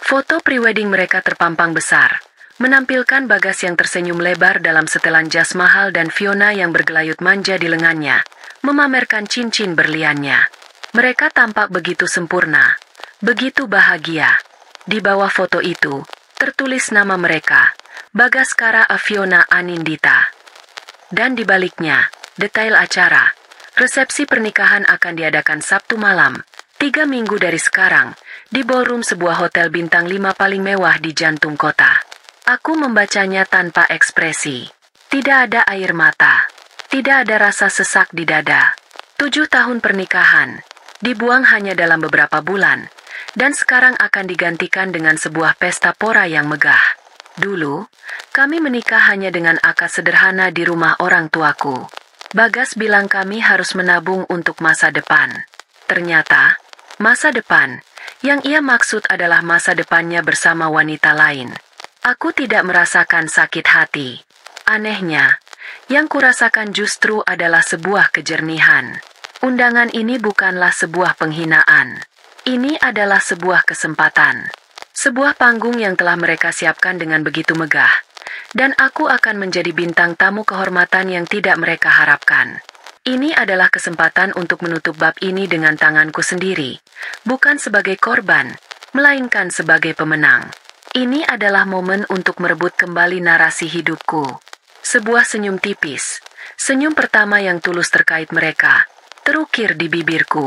Foto prewedding mereka terpampang besar, menampilkan Bagas yang tersenyum lebar dalam setelan jas mahal dan Fiona yang bergelayut manja di lengannya, memamerkan cincin berliannya. Mereka tampak begitu sempurna, begitu bahagia. Di bawah foto itu, tertulis nama mereka, Bagaskara Fiona Anindita. Dan di baliknya, detail acara. Resepsi pernikahan akan diadakan Sabtu malam, 3 minggu dari sekarang, di ballroom sebuah hotel bintang 5 paling mewah di jantung kota. Aku membacanya tanpa ekspresi. Tidak ada air mata. Tidak ada rasa sesak di dada. 7 tahun pernikahan, dibuang hanya dalam beberapa bulan, dan sekarang akan digantikan dengan sebuah pesta pora yang megah. Dulu, kami menikah hanya dengan akad sederhana di rumah orang tuaku. Bagas bilang kami harus menabung untuk masa depan. Ternyata, masa depan, yang ia maksud adalah masa depannya bersama wanita lain. Aku tidak merasakan sakit hati. Anehnya, yang kurasakan justru adalah sebuah kejernihan. Undangan ini bukanlah sebuah penghinaan. Ini adalah sebuah kesempatan. Sebuah panggung yang telah mereka siapkan dengan begitu megah. Dan aku akan menjadi bintang tamu kehormatan yang tidak mereka harapkan. Ini adalah kesempatan untuk menutup bab ini dengan tanganku sendiri. Bukan sebagai korban, melainkan sebagai pemenang. Ini adalah momen untuk merebut kembali narasi hidupku. Sebuah senyum tipis. Senyum pertama yang tulus terkait mereka. Terukir di bibirku.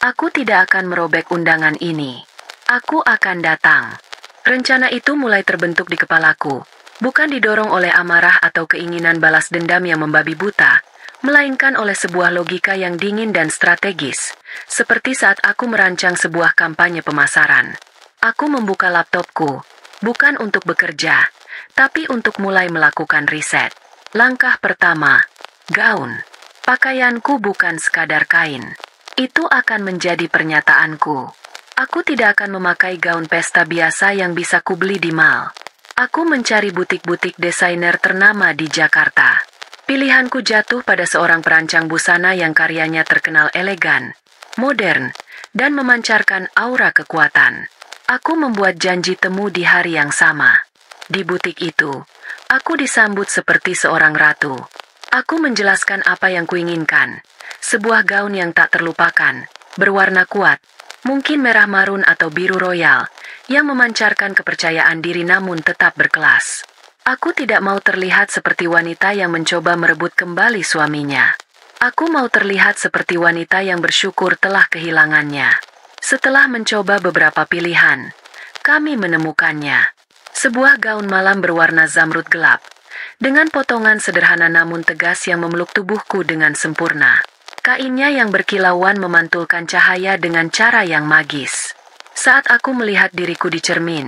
Aku tidak akan merobek undangan ini. Aku akan datang. Rencana itu mulai terbentuk di kepalaku, bukan didorong oleh amarah atau keinginan balas dendam yang membabi buta, melainkan oleh sebuah logika yang dingin dan strategis, seperti saat aku merancang sebuah kampanye pemasaran. Aku membuka laptopku, bukan untuk bekerja, tapi untuk mulai melakukan riset. Langkah pertama, gaun. Pakaianku bukan sekadar kain. Itu akan menjadi pernyataanku. Aku tidak akan memakai gaun pesta biasa yang bisa kubeli di mall. Aku mencari butik-butik desainer ternama di Jakarta. Pilihanku jatuh pada seorang perancang busana yang karyanya terkenal elegan, modern, dan memancarkan aura kekuatan. Aku membuat janji temu di hari yang sama. Di butik itu, aku disambut seperti seorang ratu. Aku menjelaskan apa yang kuinginkan. Sebuah gaun yang tak terlupakan, berwarna kuat, mungkin merah marun atau biru royal, yang memancarkan kepercayaan diri namun tetap berkelas. Aku tidak mau terlihat seperti wanita yang mencoba merebut kembali suaminya. Aku mau terlihat seperti wanita yang bersyukur telah kehilangannya. Setelah mencoba beberapa pilihan, kami menemukannya. Sebuah gaun malam berwarna zamrud gelap, dengan potongan sederhana namun tegas yang memeluk tubuhku dengan sempurna. Kainnya yang berkilauan memantulkan cahaya dengan cara yang magis. Saat aku melihat diriku di cermin,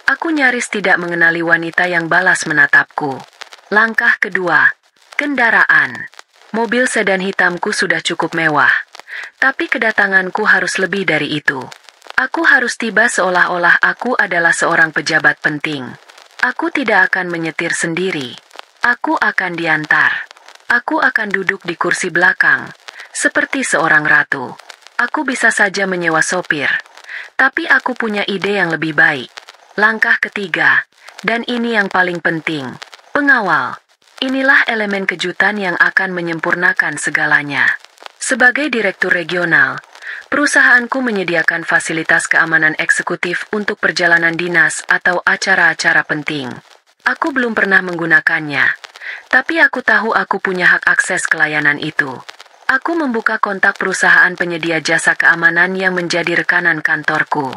aku nyaris tidak mengenali wanita yang balas menatapku. Langkah kedua, kendaraan. Mobil sedan hitamku sudah cukup mewah, tapi kedatanganku harus lebih dari itu. Aku harus tiba seolah-olah aku adalah seorang pejabat penting. Aku tidak akan menyetir sendiri. Aku akan diantar. Aku akan duduk di kursi belakang, seperti seorang ratu. Aku bisa saja menyewa sopir, tapi aku punya ide yang lebih baik. Langkah ketiga, dan ini yang paling penting, pengawal. Inilah elemen kejutan yang akan menyempurnakan segalanya. Sebagai direktur regional, perusahaanku menyediakan fasilitas keamanan eksekutif untuk perjalanan dinas atau acara-acara penting. Aku belum pernah menggunakannya, tapi aku tahu aku punya hak akses ke layanan itu. Aku membuka kontak perusahaan penyedia jasa keamanan yang menjadi rekanan kantorku.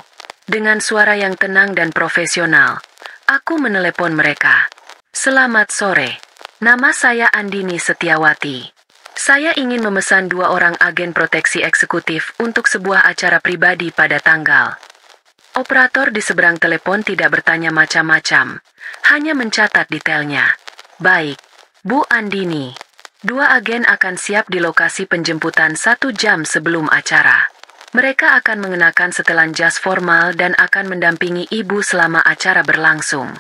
Dengan suara yang tenang dan profesional, aku menelepon mereka. Selamat sore, nama saya Andini Setiawati. Saya ingin memesan 2 orang agen proteksi eksekutif untuk sebuah acara pribadi pada tanggal. Operator di seberang telepon tidak bertanya macam-macam, hanya mencatat detailnya. Baik, Bu Andini. 2 agen akan siap di lokasi penjemputan 1 jam sebelum acara. Mereka akan mengenakan setelan jas formal dan akan mendampingi Ibu selama acara berlangsung.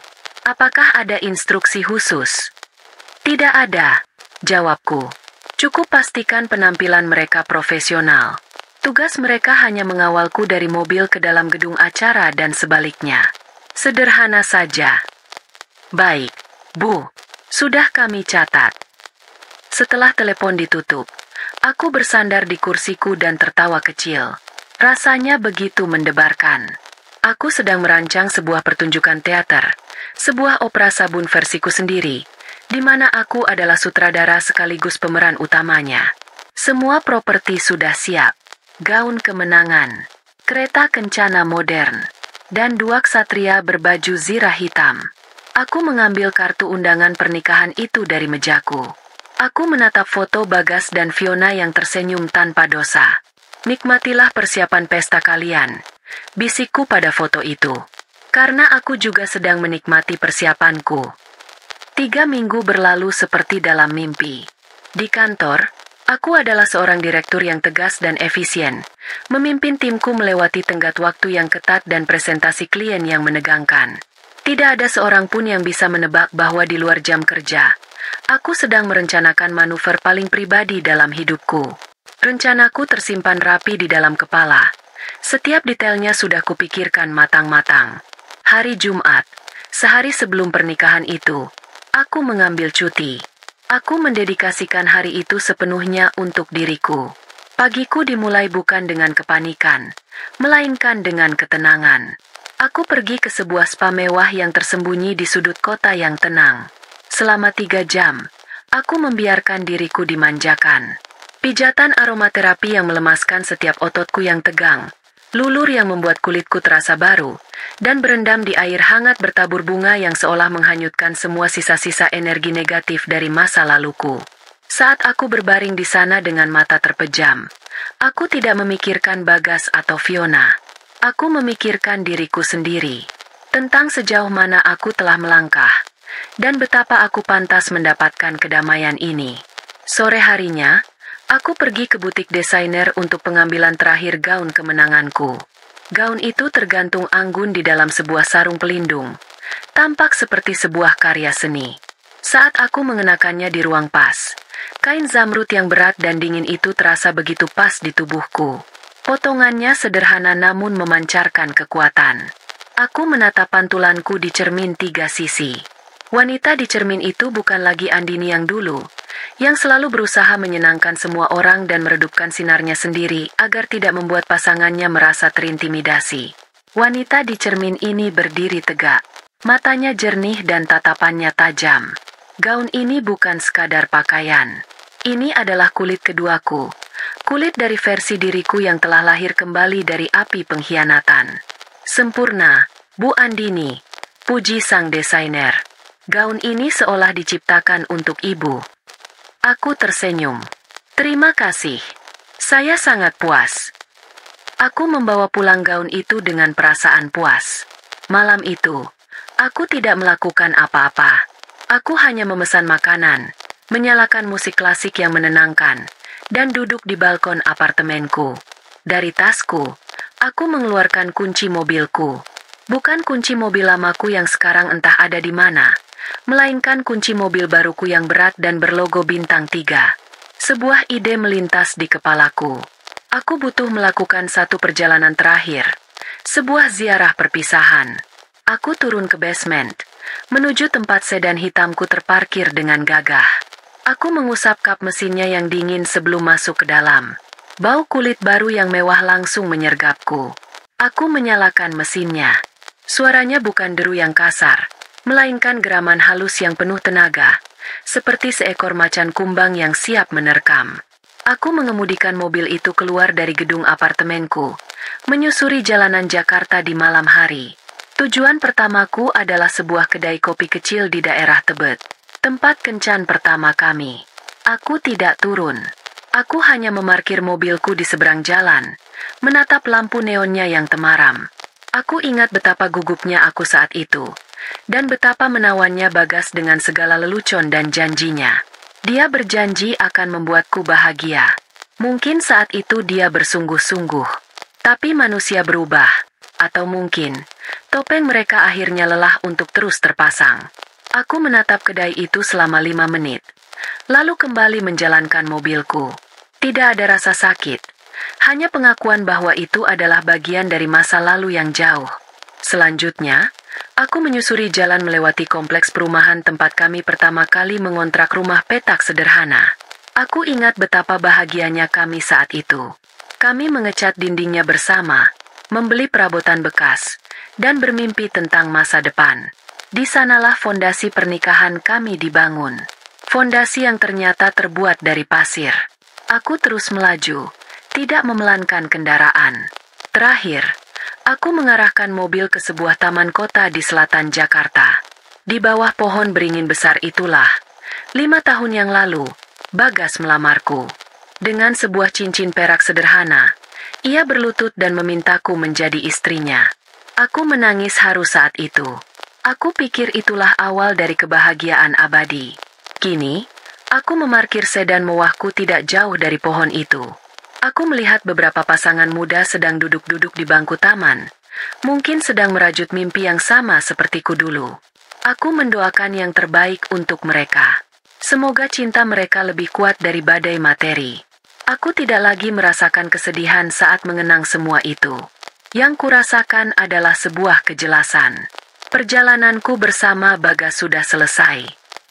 Apakah ada instruksi khusus? Tidak ada, jawabku. Cukup pastikan penampilan mereka profesional. Tugas mereka hanya mengawalku dari mobil ke dalam gedung acara dan sebaliknya. Sederhana saja. Baik, Bu. Sudah kami catat. Setelah telepon ditutup, aku bersandar di kursiku dan tertawa kecil. Rasanya begitu mendebarkan. Aku sedang merancang sebuah pertunjukan teater, sebuah opera sabun versiku sendiri, di mana aku adalah sutradara sekaligus pemeran utamanya. Semua properti sudah siap. Gaun kemenangan, kereta kencana modern, dan 2 ksatria berbaju zirah hitam. Aku mengambil kartu undangan pernikahan itu dari mejaku. Aku menatap foto Bagas dan Fiona yang tersenyum tanpa dosa. Nikmatilah persiapan pesta kalian, bisikku pada foto itu. Karena aku juga sedang menikmati persiapanku. 3 minggu berlalu seperti dalam mimpi. Di kantor, aku adalah seorang direktur yang tegas dan efisien, memimpin timku melewati tenggat waktu yang ketat dan presentasi klien yang menegangkan. Tidak ada seorang pun yang bisa menebak bahwa di luar jam kerja, aku sedang merencanakan manuver paling pribadi dalam hidupku. Rencanaku tersimpan rapi di dalam kepala. Setiap detailnya sudah kupikirkan matang-matang. Hari Jumat, sehari sebelum pernikahan itu, aku mengambil cuti. Aku mendedikasikan hari itu sepenuhnya untuk diriku. Pagiku dimulai bukan dengan kepanikan, melainkan dengan ketenangan. Aku pergi ke sebuah spa mewah yang tersembunyi di sudut kota yang tenang. Selama 3 jam, aku membiarkan diriku dimanjakan. Pijatan aromaterapi yang melemaskan setiap ototku yang tegang, lulur yang membuat kulitku terasa baru, dan berendam di air hangat bertabur bunga yang seolah menghanyutkan semua sisa-sisa energi negatif dari masa laluku. Saat aku berbaring di sana dengan mata terpejam, aku tidak memikirkan Bagas atau Fiona. Aku memikirkan diriku sendiri, tentang sejauh mana aku telah melangkah, dan betapa aku pantas mendapatkan kedamaian ini. Sore harinya, aku pergi ke butik desainer untuk pengambilan terakhir gaun kemenanganku. Gaun itu tergantung anggun di dalam sebuah sarung pelindung. Tampak seperti sebuah karya seni. Saat aku mengenakannya di ruang pas, kain zamrud yang berat dan dingin itu terasa begitu pas di tubuhku. Potongannya sederhana namun memancarkan kekuatan. Aku menatap pantulanku di cermin 3 sisi. Wanita di cermin itu bukan lagi Andini yang dulu, yang selalu berusaha menyenangkan semua orang dan meredupkan sinarnya sendiri agar tidak membuat pasangannya merasa terintimidasi. Wanita di cermin ini berdiri tegak, matanya jernih dan tatapannya tajam. Gaun ini bukan sekadar pakaian. Ini adalah kulit keduaku, kulit dari versi diriku yang telah lahir kembali dari api pengkhianatan. Sempurna, Bu Andini, puji sang desainer. Gaun ini seolah diciptakan untuk ibu. Aku tersenyum. Terima kasih. Saya sangat puas. Aku membawa pulang gaun itu dengan perasaan puas. Malam itu, aku tidak melakukan apa-apa. Aku hanya memesan makanan, menyalakan musik klasik yang menenangkan, dan duduk di balkon apartemenku. Dari tasku, aku mengeluarkan kunci mobilku. Bukan kunci mobil lamaku yang sekarang entah ada di mana, melainkan kunci mobil baruku yang berat dan berlogo bintang 3. Sebuah ide melintas di kepalaku. Aku butuh melakukan satu perjalanan terakhir, sebuah ziarah perpisahan. Aku turun ke basement, menuju tempat sedan hitamku terparkir dengan gagah. Aku mengusap kap mesinnya yang dingin sebelum masuk ke dalam. Bau kulit baru yang mewah langsung menyergapku. Aku menyalakan mesinnya. Suaranya bukan deru yang kasar, melainkan geraman halus yang penuh tenaga, seperti seekor macan kumbang yang siap menerkam. Aku mengemudikan mobil itu keluar dari gedung apartemenku, menyusuri jalanan Jakarta di malam hari. Tujuan pertamaku adalah sebuah kedai kopi kecil di daerah Tebet, tempat kencan pertama kami. Aku tidak turun. Aku hanya memarkir mobilku di seberang jalan, menatap lampu neonnya yang temaram. Aku ingat betapa gugupnya aku saat itu, dan betapa menawannya Bagas dengan segala lelucon dan janjinya. Dia berjanji akan membuatku bahagia. Mungkin saat itu dia bersungguh-sungguh. Tapi manusia berubah. Atau mungkin, topeng mereka akhirnya lelah untuk terus terpasang. Aku menatap kedai itu selama 5 menit. Lalu kembali menjalankan mobilku. Tidak ada rasa sakit. Hanya pengakuan bahwa itu adalah bagian dari masa lalu yang jauh. Selanjutnya, aku menyusuri jalan melewati kompleks perumahan tempat kami pertama kali mengontrak rumah petak sederhana. Aku ingat betapa bahagianya kami saat itu. Kami mengecat dindingnya bersama, membeli perabotan bekas, dan bermimpi tentang masa depan. Di sanalah fondasi pernikahan kami dibangun. Fondasi yang ternyata terbuat dari pasir. Aku terus melaju, tidak memelankan kendaraan. Terakhir, aku mengarahkan mobil ke sebuah taman kota di selatan Jakarta. Di bawah pohon beringin besar itulah, 5 tahun yang lalu, Bagas melamarku. Dengan sebuah cincin perak sederhana, ia berlutut dan memintaku menjadi istrinya. Aku menangis haru saat itu. Aku pikir itulah awal dari kebahagiaan abadi. Kini, aku memarkir sedan mewahku tidak jauh dari pohon itu. Aku melihat beberapa pasangan muda sedang duduk-duduk di bangku taman. Mungkin sedang merajut mimpi yang sama sepertiku dulu. Aku mendoakan yang terbaik untuk mereka. Semoga cinta mereka lebih kuat dari badai materi. Aku tidak lagi merasakan kesedihan saat mengenang semua itu. Yang kurasakan adalah sebuah kejelasan. Perjalananku bersama Bagas sudah selesai.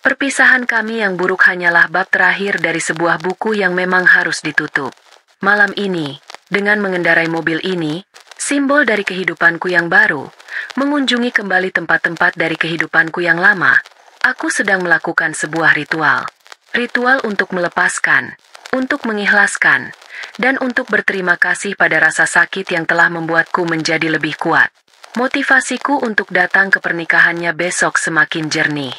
Perpisahan kami yang buruk hanyalah bab terakhir dari sebuah buku yang memang harus ditutup. Malam ini, dengan mengendarai mobil ini, simbol dari kehidupanku yang baru, mengunjungi kembali tempat-tempat dari kehidupanku yang lama, aku sedang melakukan sebuah ritual. Ritual untuk melepaskan, untuk mengikhlaskan, dan untuk berterima kasih pada rasa sakit yang telah membuatku menjadi lebih kuat. Motivasiku untuk datang ke pernikahannya besok semakin jernih.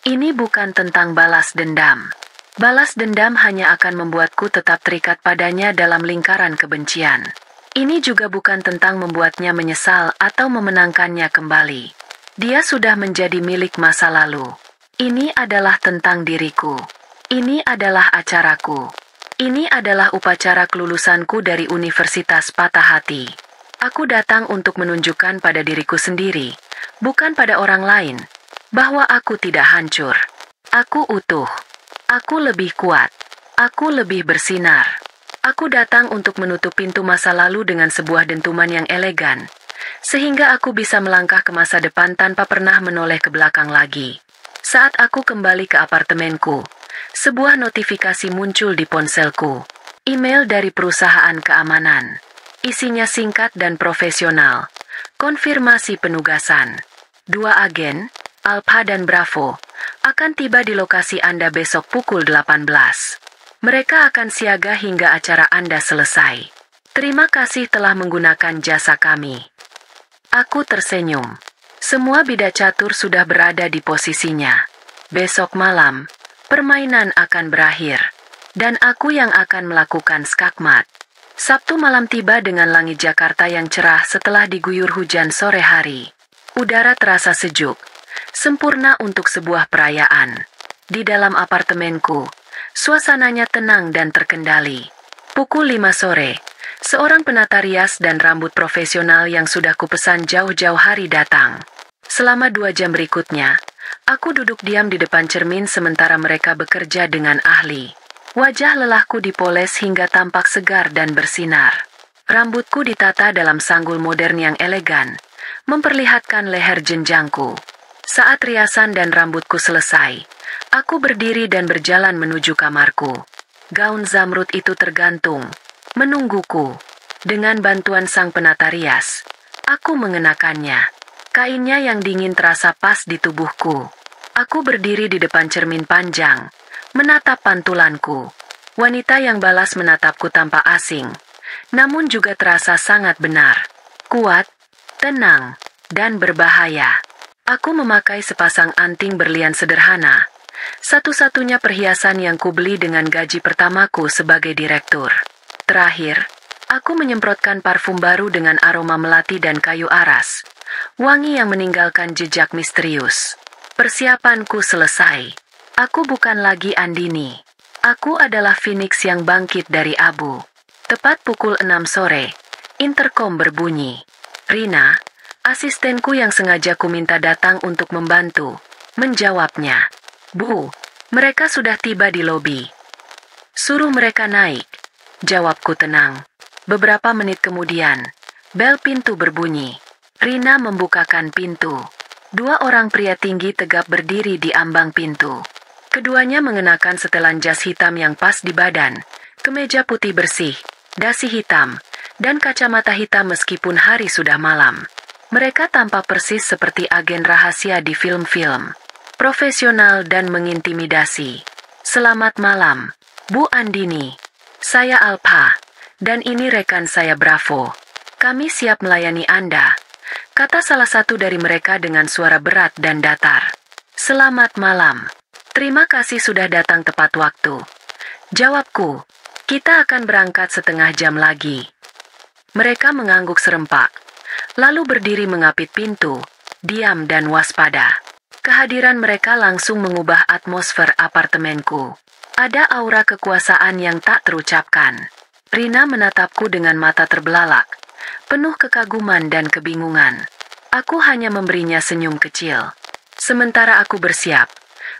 Ini bukan tentang balas dendam. Balas dendam hanya akan membuatku tetap terikat padanya dalam lingkaran kebencian. Ini juga bukan tentang membuatnya menyesal atau memenangkannya kembali. Dia sudah menjadi milik masa lalu. Ini adalah tentang diriku. Ini adalah acaraku. Ini adalah upacara kelulusanku dari Universitas Patah Hati. Aku datang untuk menunjukkan pada diriku sendiri, bukan pada orang lain, bahwa aku tidak hancur. Aku utuh. Aku lebih kuat. Aku lebih bersinar. Aku datang untuk menutup pintu masa lalu dengan sebuah dentuman yang elegan, sehingga aku bisa melangkah ke masa depan tanpa pernah menoleh ke belakang lagi. Saat aku kembali ke apartemenku, sebuah notifikasi muncul di ponselku. Email dari perusahaan keamanan. Isinya singkat dan profesional. Konfirmasi penugasan. 2 agen, Alpha dan Bravo, akan tiba di lokasi Anda besok pukul 18. Mereka akan siaga hingga acara Anda selesai. Terima kasih telah menggunakan jasa kami. Aku tersenyum. Semua bidak catur sudah berada di posisinya. Besok malam, permainan akan berakhir. Dan aku yang akan melakukan skakmat. Sabtu malam tiba dengan langit Jakarta yang cerah setelah diguyur hujan sore hari. Udara terasa sejuk, sempurna untuk sebuah perayaan. Di dalam apartemenku, suasananya tenang dan terkendali. Pukul 5 sore, seorang penata rias dan rambut profesional yang sudah kupesan jauh-jauh hari datang. Selama 2 jam berikutnya, aku duduk diam di depan cermin sementara mereka bekerja dengan ahli. Wajah lelahku dipoles hingga tampak segar dan bersinar. Rambutku ditata dalam sanggul modern yang elegan, memperlihatkan leher jenjangku. Saat riasan dan rambutku selesai, aku berdiri dan berjalan menuju kamarku. Gaun zamrud itu tergantung, menungguku. Dengan bantuan sang penata rias, aku mengenakannya. Kainnya yang dingin terasa pas di tubuhku. Aku berdiri di depan cermin panjang, menatap pantulanku. Wanita yang balas menatapku tanpa asing, namun juga terasa sangat benar. Kuat, tenang, dan berbahaya. Aku memakai sepasang anting berlian sederhana, satu-satunya perhiasan yang kubeli dengan gaji pertamaku sebagai direktur. Terakhir, aku menyemprotkan parfum baru dengan aroma melati dan kayu aras, wangi yang meninggalkan jejak misterius. Persiapanku selesai. Aku bukan lagi Andini. Aku adalah Phoenix yang bangkit dari abu. Tepat pukul 6 sore, interkom berbunyi. Rina, asistenku yang sengaja kuminta datang untuk membantu, menjawabnya. Bu, mereka sudah tiba di lobi. Suruh mereka naik, jawabku tenang. Beberapa menit kemudian, bel pintu berbunyi. Rina membukakan pintu. 2 orang pria tinggi tegap berdiri di ambang pintu. Keduanya mengenakan setelan jas hitam yang pas di badan, kemeja putih bersih, dasi hitam, dan kacamata hitam meskipun hari sudah malam. Mereka tampak persis seperti agen rahasia di film-film. Profesional dan mengintimidasi. Selamat malam, Bu Andini. Saya Alpha, dan ini rekan saya Bravo. Kami siap melayani Anda, kata salah satu dari mereka dengan suara berat dan datar. Selamat malam. Terima kasih sudah datang tepat waktu. Jawabku, kita akan berangkat setengah jam lagi. Mereka mengangguk serempak, lalu berdiri mengapit pintu, diam dan waspada. Kehadiran mereka langsung mengubah atmosfer apartemenku. Ada aura kekuasaan yang tak terucapkan. Rina menatapku dengan mata terbelalak, penuh kekaguman dan kebingungan. Aku hanya memberinya senyum kecil. Sementara aku bersiap,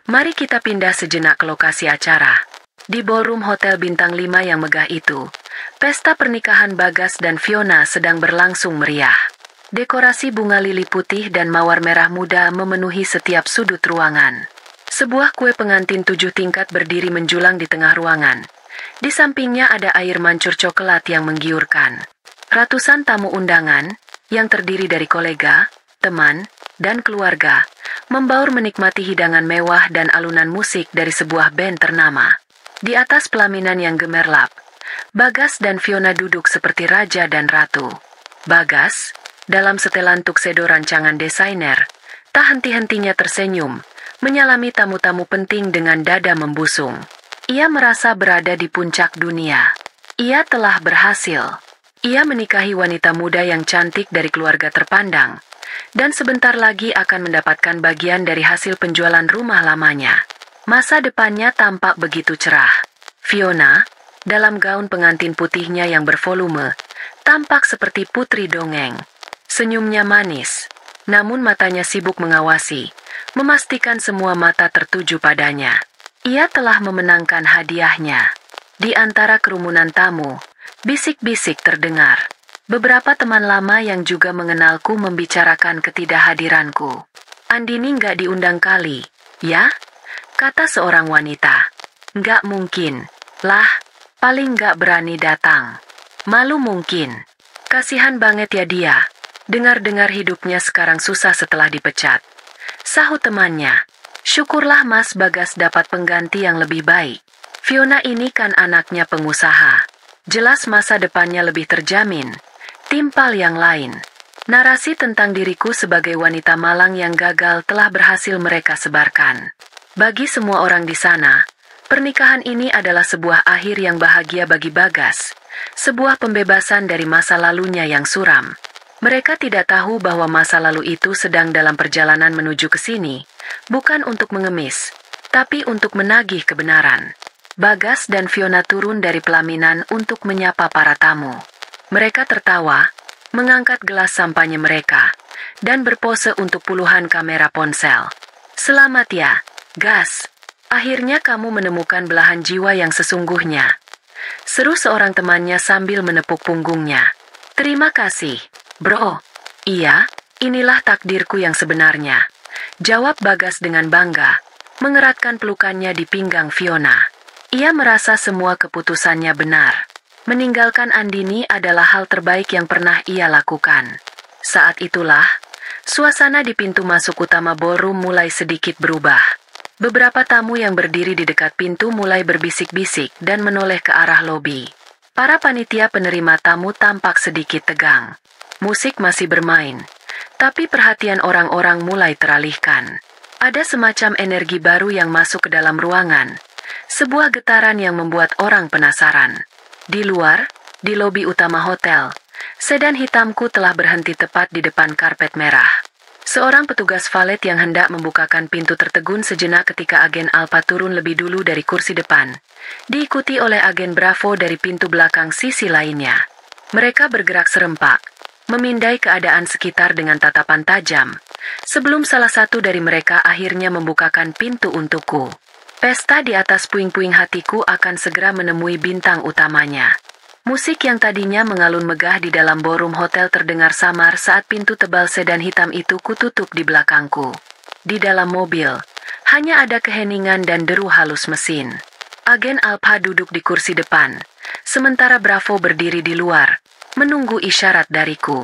mari kita pindah sejenak ke lokasi acara. Di ballroom hotel bintang 5 yang megah itu, pesta pernikahan Bagas dan Fiona sedang berlangsung meriah. Dekorasi bunga lili putih dan mawar merah muda memenuhi setiap sudut ruangan. Sebuah kue pengantin 7 tingkat berdiri menjulang di tengah ruangan. Di sampingnya ada air mancur coklat yang menggiurkan. Ratusan tamu undangan, yang terdiri dari kolega, teman, dan keluarga, membaur menikmati hidangan mewah dan alunan musik dari sebuah band ternama. Di atas pelaminan yang gemerlap, Bagas dan Fiona duduk seperti raja dan ratu. Bagas, dalam setelan tuxedo rancangan desainer, tak henti-hentinya tersenyum, menyalami tamu-tamu penting dengan dada membusung. Ia merasa berada di puncak dunia. Ia telah berhasil. Ia menikahi wanita muda yang cantik dari keluarga terpandang, dan sebentar lagi akan mendapatkan bagian dari hasil penjualan rumah lamanya. Masa depannya tampak begitu cerah. Fiona, dalam gaun pengantin putihnya yang bervolume, tampak seperti putri dongeng. Senyumnya manis, namun matanya sibuk mengawasi, memastikan semua mata tertuju padanya. Ia telah memenangkan hadiahnya. Di antara kerumunan tamu, bisik-bisik terdengar. Beberapa teman lama yang juga mengenalku membicarakan ketidakhadiranku. Andini nggak diundang kali, ya? Kata seorang wanita. Nggak mungkin. Lah, paling nggak berani datang. Malu mungkin. Kasihan banget ya dia. Dengar-dengar hidupnya sekarang susah setelah dipecat. Sahut temannya. Syukurlah Mas Bagas dapat pengganti yang lebih baik. Fiona ini kan anaknya pengusaha. Jelas masa depannya lebih terjamin. Timpal yang lain. Narasi tentang diriku sebagai wanita malang yang gagal telah berhasil mereka sebarkan. Bagi semua orang di sana, pernikahan ini adalah sebuah akhir yang bahagia bagi Bagas, sebuah pembebasan dari masa lalunya yang suram. Mereka tidak tahu bahwa masa lalu itu sedang dalam perjalanan menuju ke sini, bukan untuk mengemis, tapi untuk menagih kebenaran. Bagas dan Fiona turun dari pelaminan untuk menyapa para tamu. Mereka tertawa, mengangkat gelas sampahnya mereka, dan berpose untuk puluhan kamera ponsel. Selamat ya, Gas. Akhirnya kamu menemukan belahan jiwa yang sesungguhnya. Seru seorang temannya sambil menepuk punggungnya. Terima kasih, bro. Iya, inilah takdirku yang sebenarnya. Jawab Bagas dengan bangga, mengeratkan pelukannya di pinggang Fiona. Ia merasa semua keputusannya benar. Meninggalkan Andini adalah hal terbaik yang pernah ia lakukan. Saat itulah, suasana di pintu masuk utama ballroom mulai sedikit berubah. Beberapa tamu yang berdiri di dekat pintu mulai berbisik-bisik dan menoleh ke arah lobi. Para panitia penerima tamu tampak sedikit tegang. Musik masih bermain, tapi perhatian orang-orang mulai teralihkan. Ada semacam energi baru yang masuk ke dalam ruangan. Sebuah getaran yang membuat orang penasaran. Di luar, di lobi utama hotel, sedan hitamku telah berhenti tepat di depan karpet merah. Seorang petugas valet yang hendak membukakan pintu tertegun sejenak ketika agen Alpha turun lebih dulu dari kursi depan, diikuti oleh agen Bravo dari pintu belakang sisi lainnya. Mereka bergerak serempak, memindai keadaan sekitar dengan tatapan tajam, sebelum salah satu dari mereka akhirnya membukakan pintu untukku. Pesta di atas puing-puing hatiku akan segera menemui bintang utamanya. Musik yang tadinya mengalun megah di dalam ballroom hotel terdengar samar saat pintu tebal sedan hitam itu kututup di belakangku. Di dalam mobil, hanya ada keheningan dan deru halus mesin. Agen Alpha duduk di kursi depan, sementara Bravo berdiri di luar, menunggu isyarat dariku.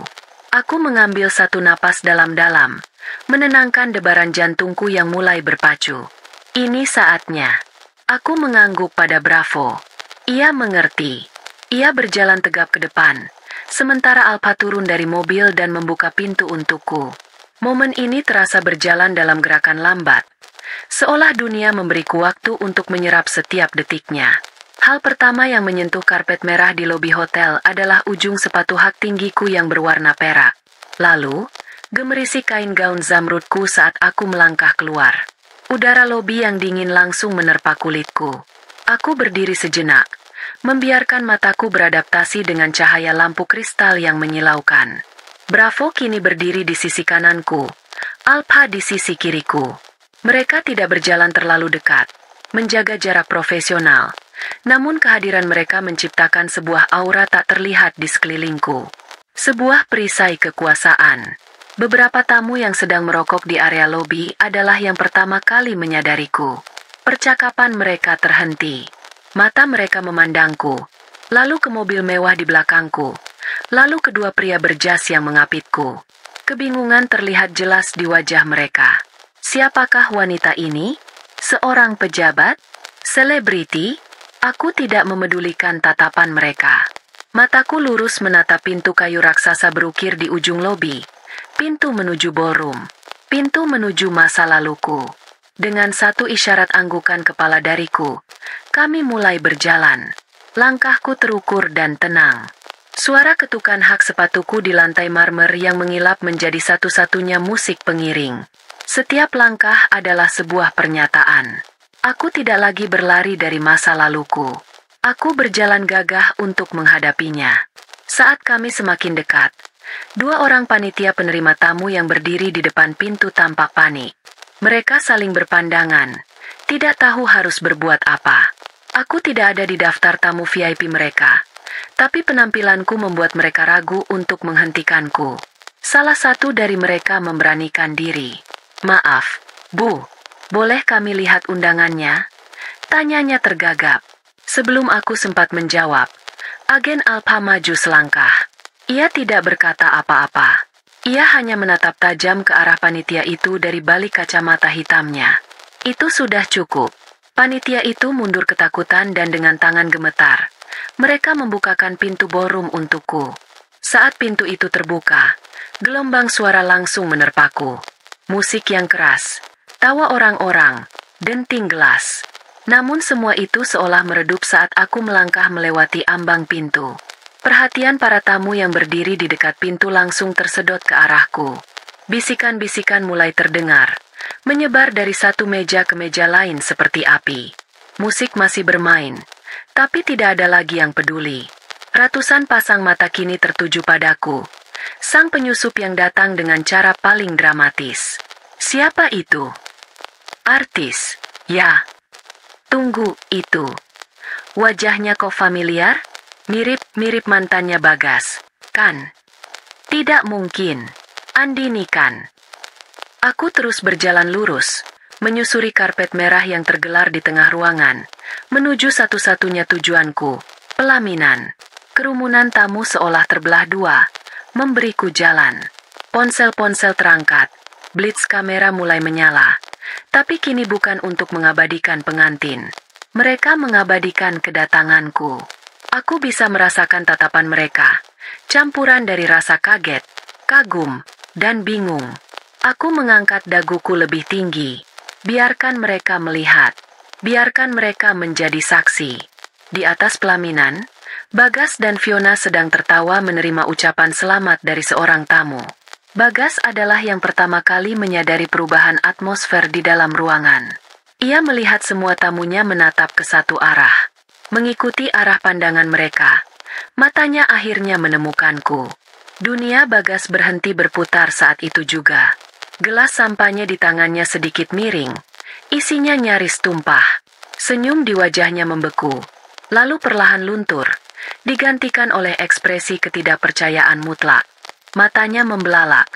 Aku mengambil satu napas dalam-dalam, menenangkan debaran jantungku yang mulai berpacu. Ini saatnya. Aku mengangguk pada Bravo. Ia mengerti. Ia berjalan tegap ke depan, sementara Alpha turun dari mobil dan membuka pintu untukku. Momen ini terasa berjalan dalam gerakan lambat, seolah dunia memberiku waktu untuk menyerap setiap detiknya. Hal pertama yang menyentuh karpet merah di lobi hotel adalah ujung sepatu hak tinggiku yang berwarna perak. Lalu, gemerisi kain gaun zamrudku saat aku melangkah keluar. Udara lobi yang dingin langsung menerpa kulitku. Aku berdiri sejenak, membiarkan mataku beradaptasi dengan cahaya lampu kristal yang menyilaukan. Bravo kini berdiri di sisi kananku, Alpha di sisi kiriku. Mereka tidak berjalan terlalu dekat, menjaga jarak profesional, namun kehadiran mereka menciptakan sebuah aura tak terlihat di sekelilingku. Sebuah perisai kekuasaan. Beberapa tamu yang sedang merokok di area lobi adalah yang pertama kali menyadariku. Percakapan mereka terhenti. Mata mereka memandangku, lalu ke mobil mewah di belakangku, lalu kedua pria berjas yang mengapitku. Kebingungan terlihat jelas di wajah mereka. Siapakah wanita ini? Seorang pejabat? Selebriti? Aku tidak memedulikan tatapan mereka. Mataku lurus menatap pintu kayu raksasa berukir di ujung lobi. Pintu menuju ballroom. Pintu menuju masa laluku. Dengan satu isyarat anggukan kepala dariku, kami mulai berjalan. Langkahku terukur dan tenang. Suara ketukan hak sepatuku di lantai marmer yang mengilap menjadi satu-satunya musik pengiring. Setiap langkah adalah sebuah pernyataan. Aku tidak lagi berlari dari masa laluku. Aku berjalan gagah untuk menghadapinya. Saat kami semakin dekat, dua orang panitia penerima tamu yang berdiri di depan pintu tampak panik. Mereka saling berpandangan, tidak tahu harus berbuat apa. Aku tidak ada di daftar tamu VIP mereka, tapi penampilanku membuat mereka ragu untuk menghentikanku. Salah satu dari mereka memberanikan diri. Maaf, Bu, boleh kami lihat undangannya? Tanyanya tergagap. Sebelum aku sempat menjawab, agen Alpha maju selangkah. Ia tidak berkata apa-apa. Ia hanya menatap tajam ke arah panitia itu dari balik kacamata hitamnya. Itu sudah cukup. Panitia itu mundur ketakutan dan dengan tangan gemetar, mereka membukakan pintu ballroom untukku. Saat pintu itu terbuka, Gelombang suara langsung menerpaku. Musik yang keras, tawa orang-orang, denting gelas. Namun semua itu seolah meredup saat aku melangkah melewati ambang pintu. Perhatian para tamu yang berdiri di dekat pintu langsung tersedot ke arahku. Bisikan-bisikan mulai terdengar, menyebar dari satu meja ke meja lain seperti api. Musik masih bermain, tapi tidak ada lagi yang peduli. Ratusan pasang mata kini tertuju padaku. Sang penyusup yang datang dengan cara paling dramatis. Siapa itu? Artis, ya. Tunggu, itu. Wajahnya kok familiar? Mirip mantannya Bagas, kan? Tidak mungkin. Andini kan? Aku terus berjalan lurus, menyusuri karpet merah yang tergelar di tengah ruangan, menuju satu-satunya tujuanku, pelaminan. Kerumunan tamu seolah terbelah dua, memberiku jalan. Ponsel-ponsel terangkat, blitz kamera mulai menyala. Tapi kini bukan untuk mengabadikan pengantin. Mereka mengabadikan kedatanganku. Aku bisa merasakan tatapan mereka, campuran dari rasa kaget, kagum, dan bingung. Aku mengangkat daguku lebih tinggi. Biarkan mereka melihat. Biarkan mereka menjadi saksi. Di atas pelaminan, Bagas dan Fiona sedang tertawa menerima ucapan selamat dari seorang tamu. Bagas adalah yang pertama kali menyadari perubahan atmosfer di dalam ruangan. Ia melihat semua tamunya menatap ke satu arah. Mengikuti arah pandangan mereka. Matanya akhirnya menemukanku. Dunia Bagas berhenti berputar saat itu juga. Gelas sampahnya di tangannya sedikit miring. Isinya nyaris tumpah. Senyum di wajahnya membeku. Lalu perlahan luntur. Digantikan oleh ekspresi ketidakpercayaan mutlak. Matanya membelalak,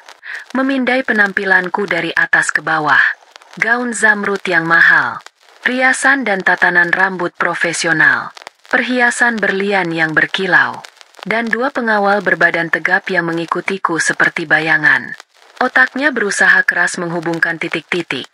memindai penampilanku dari atas ke bawah. Gaun zamrud yang mahal, riasan dan tatanan rambut profesional, perhiasan berlian yang berkilau, dan dua pengawal berbadan tegap yang mengikutiku seperti bayangan. Otaknya berusaha keras menghubungkan titik-titik,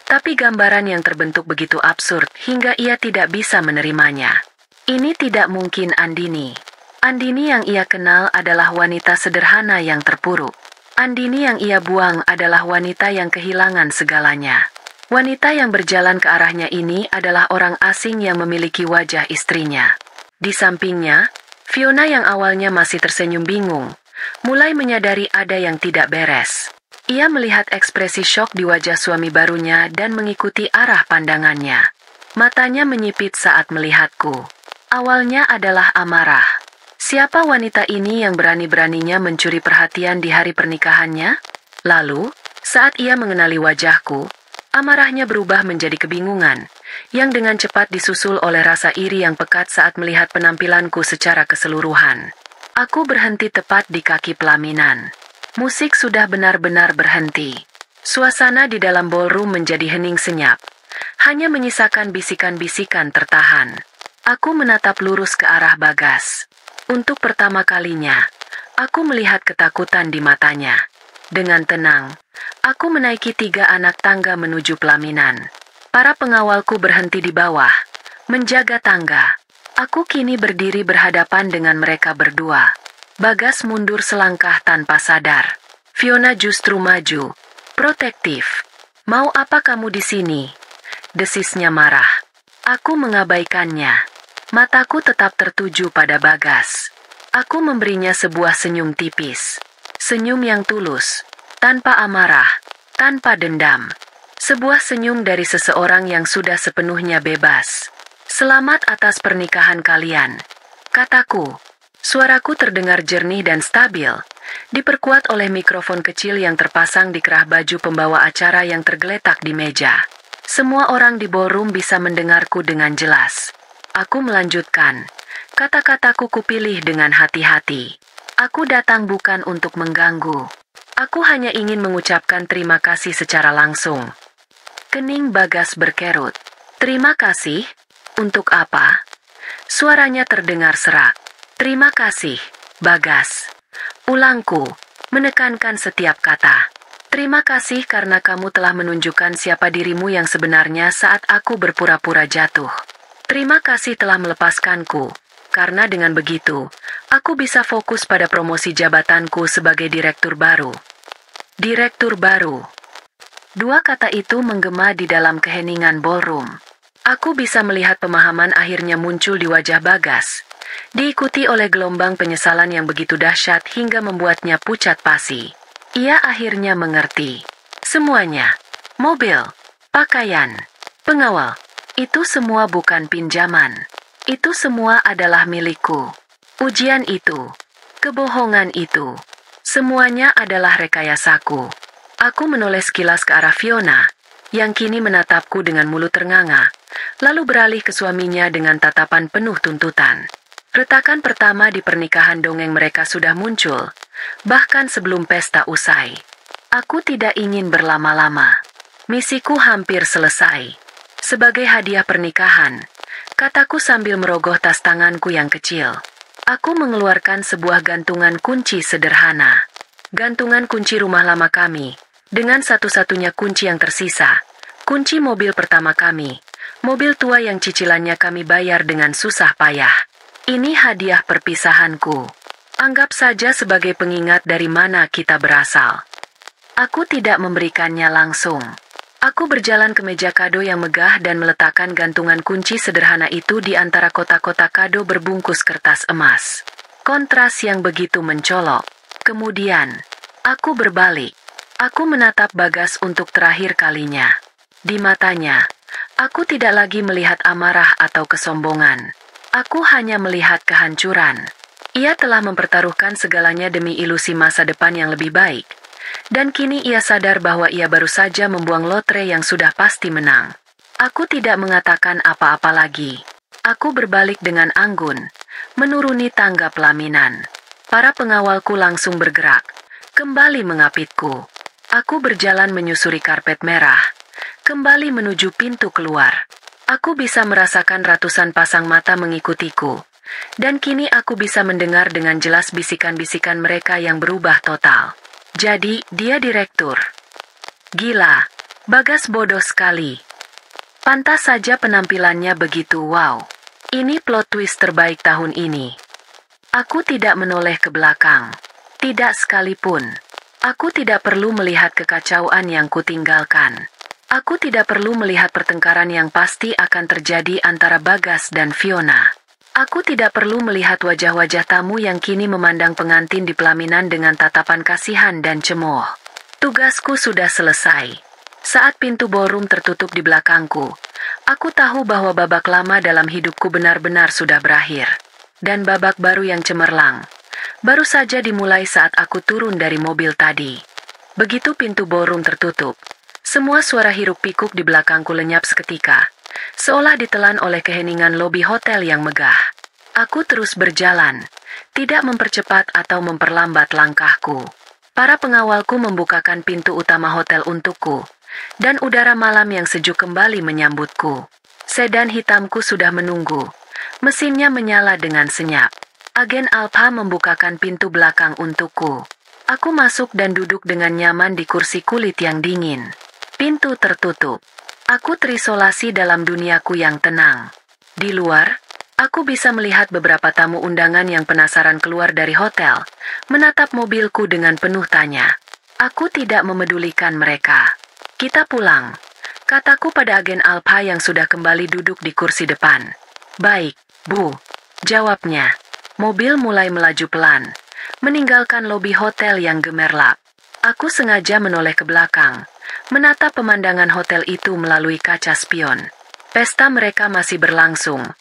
tapi gambaran yang terbentuk begitu absurd hingga ia tidak bisa menerimanya. Ini tidak mungkin Andini. Andini yang ia kenal adalah wanita sederhana yang terpuruk. Andini yang ia buang adalah wanita yang kehilangan segalanya. Wanita yang berjalan ke arahnya ini adalah orang asing yang memiliki wajah istrinya. Di sampingnya, Fiona yang awalnya masih tersenyum bingung, mulai menyadari ada yang tidak beres. Ia melihat ekspresi syok di wajah suami barunya dan mengikuti arah pandangannya. Matanya menyipit saat melihatku. Awalnya adalah amarah. Siapa wanita ini yang berani-beraninya mencuri perhatian di hari pernikahannya? Lalu, saat ia mengenali wajahku, amarahnya berubah menjadi kebingungan, yang dengan cepat disusul oleh rasa iri yang pekat saat melihat penampilanku secara keseluruhan. Aku berhenti tepat di kaki pelaminan. Musik sudah benar-benar berhenti. Suasana di dalam ballroom menjadi hening senyap. Hanya menyisakan bisikan-bisikan tertahan. Aku menatap lurus ke arah Bagas. Untuk pertama kalinya, aku melihat ketakutan di matanya. Dengan tenang, aku menaiki 3 anak tangga menuju pelaminan. Para pengawalku berhenti di bawah, menjaga tangga. Aku kini berdiri berhadapan dengan mereka berdua. Bagas mundur selangkah tanpa sadar. Fiona justru maju, protektif. "Mau apa kamu di sini?" Desisnya marah. Aku mengabaikannya. Mataku tetap tertuju pada Bagas. Aku memberinya sebuah senyum tipis. Senyum yang tulus, tanpa amarah, tanpa dendam. Sebuah senyum dari seseorang yang sudah sepenuhnya bebas. "Selamat atas pernikahan kalian," kataku. Suaraku terdengar jernih dan stabil, diperkuat oleh mikrofon kecil yang terpasang di kerah baju pembawa acara yang tergeletak di meja. Semua orang di ballroom bisa mendengarku dengan jelas. Aku melanjutkan. Kata-kataku kupilih dengan hati-hati. Aku datang bukan untuk mengganggu. Aku hanya ingin mengucapkan terima kasih secara langsung. Kening Bagas berkerut. "Terima kasih? Untuk apa?" Suaranya terdengar serak. "Terima kasih, Bagas." Ulangku, menekankan setiap kata. "Terima kasih karena kamu telah menunjukkan siapa dirimu yang sebenarnya saat aku berpura-pura jatuh. Terima kasih telah melepaskanku," karena dengan begitu, aku bisa fokus pada promosi jabatanku sebagai direktur baru. Direktur baru. Dua kata itu menggema di dalam keheningan ballroom. Aku bisa melihat pemahaman akhirnya muncul di wajah Bagas, diikuti oleh gelombang penyesalan yang begitu dahsyat hingga membuatnya pucat pasi. Ia akhirnya mengerti. Semuanya, mobil, pakaian, pengawal, itu semua bukan pinjaman. Itu semua adalah milikku. Ujian itu, kebohongan itu, semuanya adalah rekayasaku. Aku menoleh sekilas ke arah Fiona, yang kini menatapku dengan mulut ternganga, lalu beralih ke suaminya dengan tatapan penuh tuntutan. Retakan pertama di pernikahan dongeng mereka sudah muncul, bahkan sebelum pesta usai. Aku tidak ingin berlama-lama. Misiku hampir selesai. Sebagai hadiah pernikahan, kataku sambil merogoh tas tanganku yang kecil. Aku mengeluarkan sebuah gantungan kunci sederhana. Gantungan kunci rumah lama kami, dengan satu-satunya kunci yang tersisa. Kunci mobil pertama kami, mobil tua yang cicilannya kami bayar dengan susah payah. Ini hadiah perpisahanku. Anggap saja sebagai pengingat dari mana kita berasal. Aku tidak memberikannya langsung. Aku berjalan ke meja kado yang megah dan meletakkan gantungan kunci sederhana itu di antara kotak-kotak kado berbungkus kertas emas. Kontras yang begitu mencolok. Kemudian, aku berbalik. Aku menatap Bagas untuk terakhir kalinya. Di matanya, aku tidak lagi melihat amarah atau kesombongan. Aku hanya melihat kehancuran. Ia telah mempertaruhkan segalanya demi ilusi masa depan yang lebih baik. Dan kini ia sadar bahwa ia baru saja membuang lotre yang sudah pasti menang. Aku tidak mengatakan apa-apa lagi. Aku berbalik dengan anggun, menuruni tangga pelaminan. Para pengawalku langsung bergerak, kembali mengapitku. Aku berjalan menyusuri karpet merah, kembali menuju pintu keluar. Aku bisa merasakan ratusan pasang mata mengikutiku. Dan kini aku bisa mendengar dengan jelas bisikan-bisikan mereka yang berubah total. Jadi, dia direktur. Gila, Bagas bodoh sekali. Pantas saja penampilannya begitu wow. Ini plot twist terbaik tahun ini. Aku tidak menoleh ke belakang. Tidak sekalipun. Aku tidak perlu melihat kekacauan yang kutinggalkan. Aku tidak perlu melihat pertengkaran yang pasti akan terjadi antara Bagas dan Fiona. Aku tidak perlu melihat wajah-wajah tamu yang kini memandang pengantin di pelaminan dengan tatapan kasihan dan cemooh. Tugasku sudah selesai. Saat pintu ballroom tertutup di belakangku, aku tahu bahwa babak lama dalam hidupku benar-benar sudah berakhir. Dan babak baru yang cemerlang baru saja dimulai saat aku turun dari mobil tadi. Begitu pintu ballroom tertutup, semua suara hiruk-pikuk di belakangku lenyap seketika, seolah ditelan oleh keheningan lobi hotel yang megah. Aku terus berjalan, tidak mempercepat atau memperlambat langkahku. Para pengawalku membukakan pintu utama hotel untukku, dan udara malam yang sejuk kembali menyambutku. Sedan hitamku sudah menunggu, mesinnya menyala dengan senyap. Agen Alpha membukakan pintu belakang untukku. Aku masuk dan duduk dengan nyaman di kursi kulit yang dingin. Pintu tertutup. Aku terisolasi dalam duniaku yang tenang. Di luar, aku bisa melihat beberapa tamu undangan yang penasaran keluar dari hotel, menatap mobilku dengan penuh tanya. Aku tidak memedulikan mereka. Kita pulang, kataku pada agen Alpha yang sudah kembali duduk di kursi depan. Baik, Bu, jawabnya. Mobil mulai melaju pelan, meninggalkan lobi hotel yang gemerlap. Aku sengaja menoleh ke belakang, menatap pemandangan hotel itu melalui kaca spion. Pesta mereka masih berlangsung,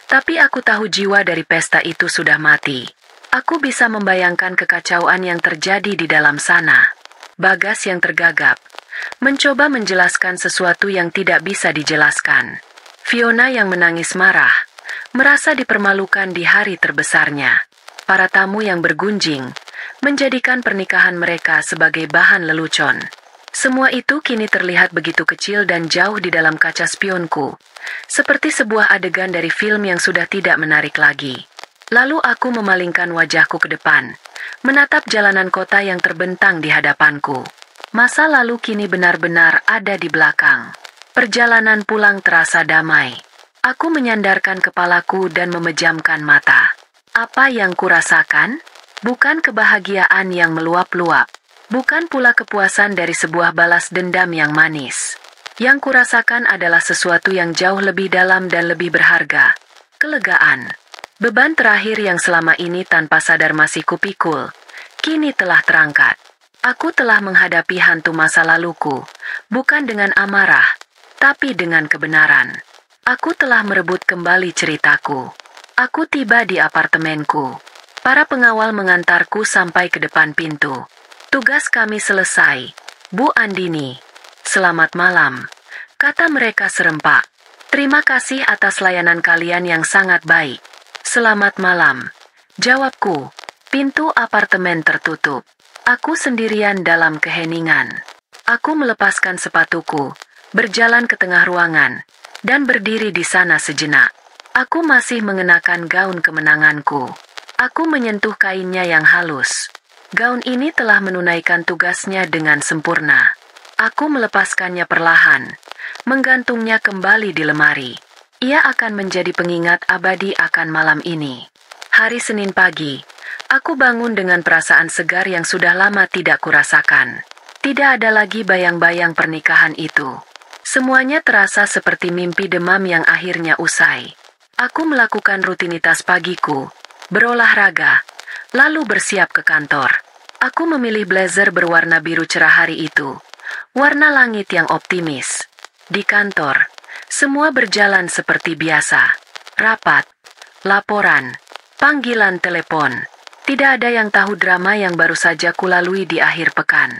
tapi aku tahu jiwa dari pesta itu sudah mati. Aku bisa membayangkan kekacauan yang terjadi di dalam sana. Bagas yang tergagap, mencoba menjelaskan sesuatu yang tidak bisa dijelaskan. Fiona yang menangis marah, merasa dipermalukan di hari terbesarnya. Para tamu yang bergunjing, menjadikan pernikahan mereka sebagai bahan lelucon. Semua itu kini terlihat begitu kecil dan jauh di dalam kaca spionku, seperti sebuah adegan dari film yang sudah tidak menarik lagi. Lalu aku memalingkan wajahku ke depan, menatap jalanan kota yang terbentang di hadapanku. Masa lalu kini benar-benar ada di belakang. Perjalanan pulang terasa damai. Aku menyandarkan kepalaku dan memejamkan mata. Apa yang kurasakan? Bukan kebahagiaan yang meluap-luap. Bukan pula kepuasan dari sebuah balas dendam yang manis. Yang kurasakan adalah sesuatu yang jauh lebih dalam dan lebih berharga. Kelegaan. Beban terakhir yang selama ini tanpa sadar masih kupikul, kini telah terangkat. Aku telah menghadapi hantu masa laluku, bukan dengan amarah, tapi dengan kebenaran. Aku telah merebut kembali ceritaku. Aku tiba di apartemenku. Para pengawal mengantarku sampai ke depan pintu. Tugas kami selesai, Bu Andini. Selamat malam, kata mereka serempak. Terima kasih atas layanan kalian yang sangat baik. Selamat malam, jawabku. Pintu apartemen tertutup. Aku sendirian dalam keheningan. Aku melepaskan sepatuku, berjalan ke tengah ruangan, dan berdiri di sana sejenak. Aku masih mengenakan gaun kemenanganku. Aku menyentuh kainnya yang halus. Gaun ini telah menunaikan tugasnya dengan sempurna. Aku melepaskannya perlahan, menggantungnya kembali di lemari. Ia akan menjadi pengingat abadi akan malam ini. Hari Senin pagi, aku bangun dengan perasaan segar yang sudah lama tidak kurasakan. Tidak ada lagi bayang-bayang pernikahan itu. Semuanya terasa seperti mimpi demam yang akhirnya usai. Aku melakukan rutinitas pagiku, berolahraga, lalu bersiap ke kantor. Aku memilih blazer berwarna biru cerah hari itu, warna langit yang optimis. Di kantor, semua berjalan seperti biasa. Rapat, laporan, panggilan telepon. Tidak ada yang tahu drama yang baru saja kulalui di akhir pekan.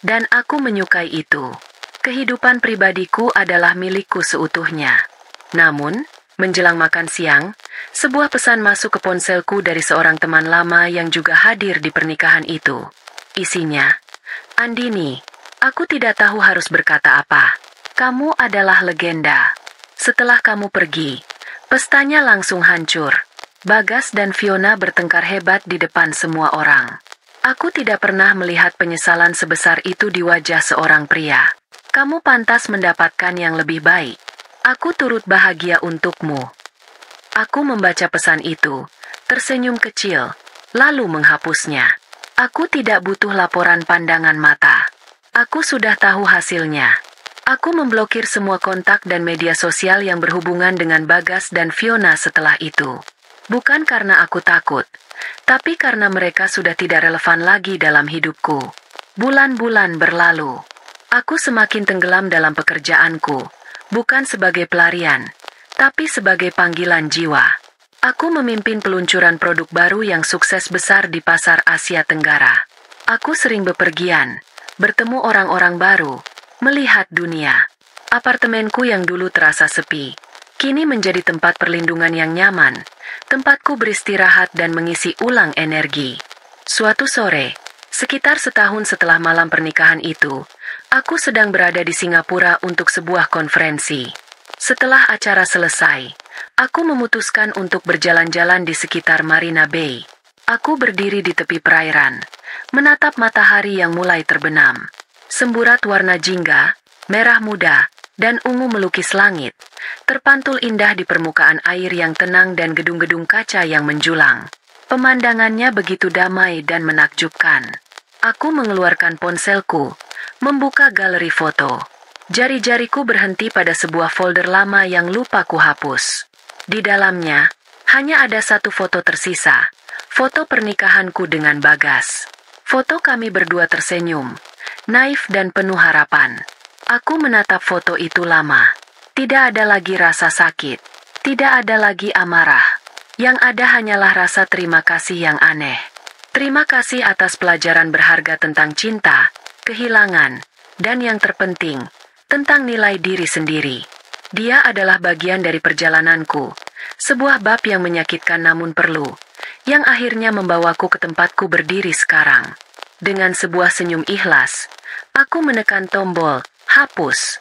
Dan aku menyukai itu. Kehidupan pribadiku adalah milikku seutuhnya. Namun, menjelang makan siang, sebuah pesan masuk ke ponselku dari seorang teman lama yang juga hadir di pernikahan itu. Isinya, Andini, aku tidak tahu harus berkata apa. Kamu adalah legenda. Setelah kamu pergi, pestanya langsung hancur. Bagas dan Fiona bertengkar hebat di depan semua orang. Aku tidak pernah melihat penyesalan sebesar itu di wajah seorang pria. Kamu pantas mendapatkan yang lebih baik. Aku turut bahagia untukmu. Aku membaca pesan itu, tersenyum kecil, lalu menghapusnya. Aku tidak butuh laporan pandangan mata. Aku sudah tahu hasilnya. Aku memblokir semua kontak dan media sosial yang berhubungan dengan Bagas dan Fiona setelah itu. Bukan karena aku takut, tapi karena mereka sudah tidak relevan lagi dalam hidupku. Bulan-bulan berlalu. Aku semakin tenggelam dalam pekerjaanku, bukan sebagai pelarian, tapi sebagai panggilan jiwa. Aku memimpin peluncuran produk baru yang sukses besar di pasar Asia Tenggara. Aku sering bepergian, bertemu orang-orang baru, melihat dunia. Apartemenku yang dulu terasa sepi, kini menjadi tempat perlindungan yang nyaman, tempatku beristirahat dan mengisi ulang energi. Suatu sore, sekitar setahun setelah malam pernikahan itu, aku sedang berada di Singapura untuk sebuah konferensi. Setelah acara selesai, aku memutuskan untuk berjalan-jalan di sekitar Marina Bay. Aku berdiri di tepi perairan, menatap matahari yang mulai terbenam. Semburat warna jingga, merah muda, dan ungu melukis langit, terpantul indah di permukaan air yang tenang dan gedung-gedung kaca yang menjulang. Pemandangannya begitu damai dan menakjubkan. Aku mengeluarkan ponselku, membuka galeri foto. Jari-jariku berhenti pada sebuah folder lama yang lupa kuhapus. Di dalamnya, hanya ada satu foto tersisa, foto pernikahanku dengan Bagas. Foto kami berdua tersenyum, naif dan penuh harapan. Aku menatap foto itu lama. Tidak ada lagi rasa sakit, tidak ada lagi amarah. Yang ada hanyalah rasa terima kasih yang aneh. Terima kasih atas pelajaran berharga tentang cinta, kehilangan, dan yang terpenting, tentang nilai diri sendiri. Dia adalah bagian dari perjalananku, sebuah bab yang menyakitkan namun perlu, yang akhirnya membawaku ke tempatku berdiri sekarang. Dengan sebuah senyum ikhlas, aku menekan tombol hapus.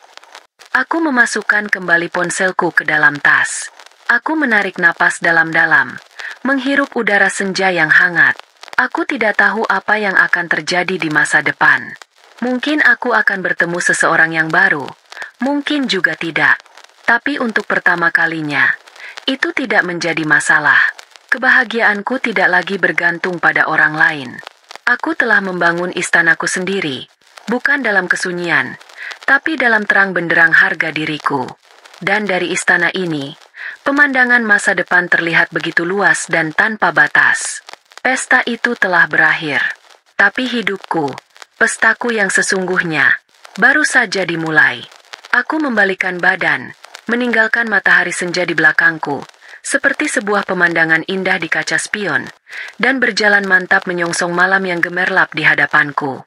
Aku memasukkan kembali ponselku ke dalam tas. Aku menarik napas dalam-dalam, menghirup udara senja yang hangat. Aku tidak tahu apa yang akan terjadi di masa depan. Mungkin aku akan bertemu seseorang yang baru, mungkin juga tidak. Tapi untuk pertama kalinya, itu tidak menjadi masalah. Kebahagiaanku tidak lagi bergantung pada orang lain. Aku telah membangun istanaku sendiri, bukan dalam kesunyian, tapi dalam terang benderang harga diriku. Dan dari istana ini, pemandangan masa depan terlihat begitu luas dan tanpa batas. Pesta itu telah berakhir, tapi hidupku, pestaku yang sesungguhnya, baru saja dimulai. Aku membalikan badan, meninggalkan matahari senja di belakangku, seperti sebuah pemandangan indah di kaca spion, dan berjalan mantap menyongsong malam yang gemerlap di hadapanku.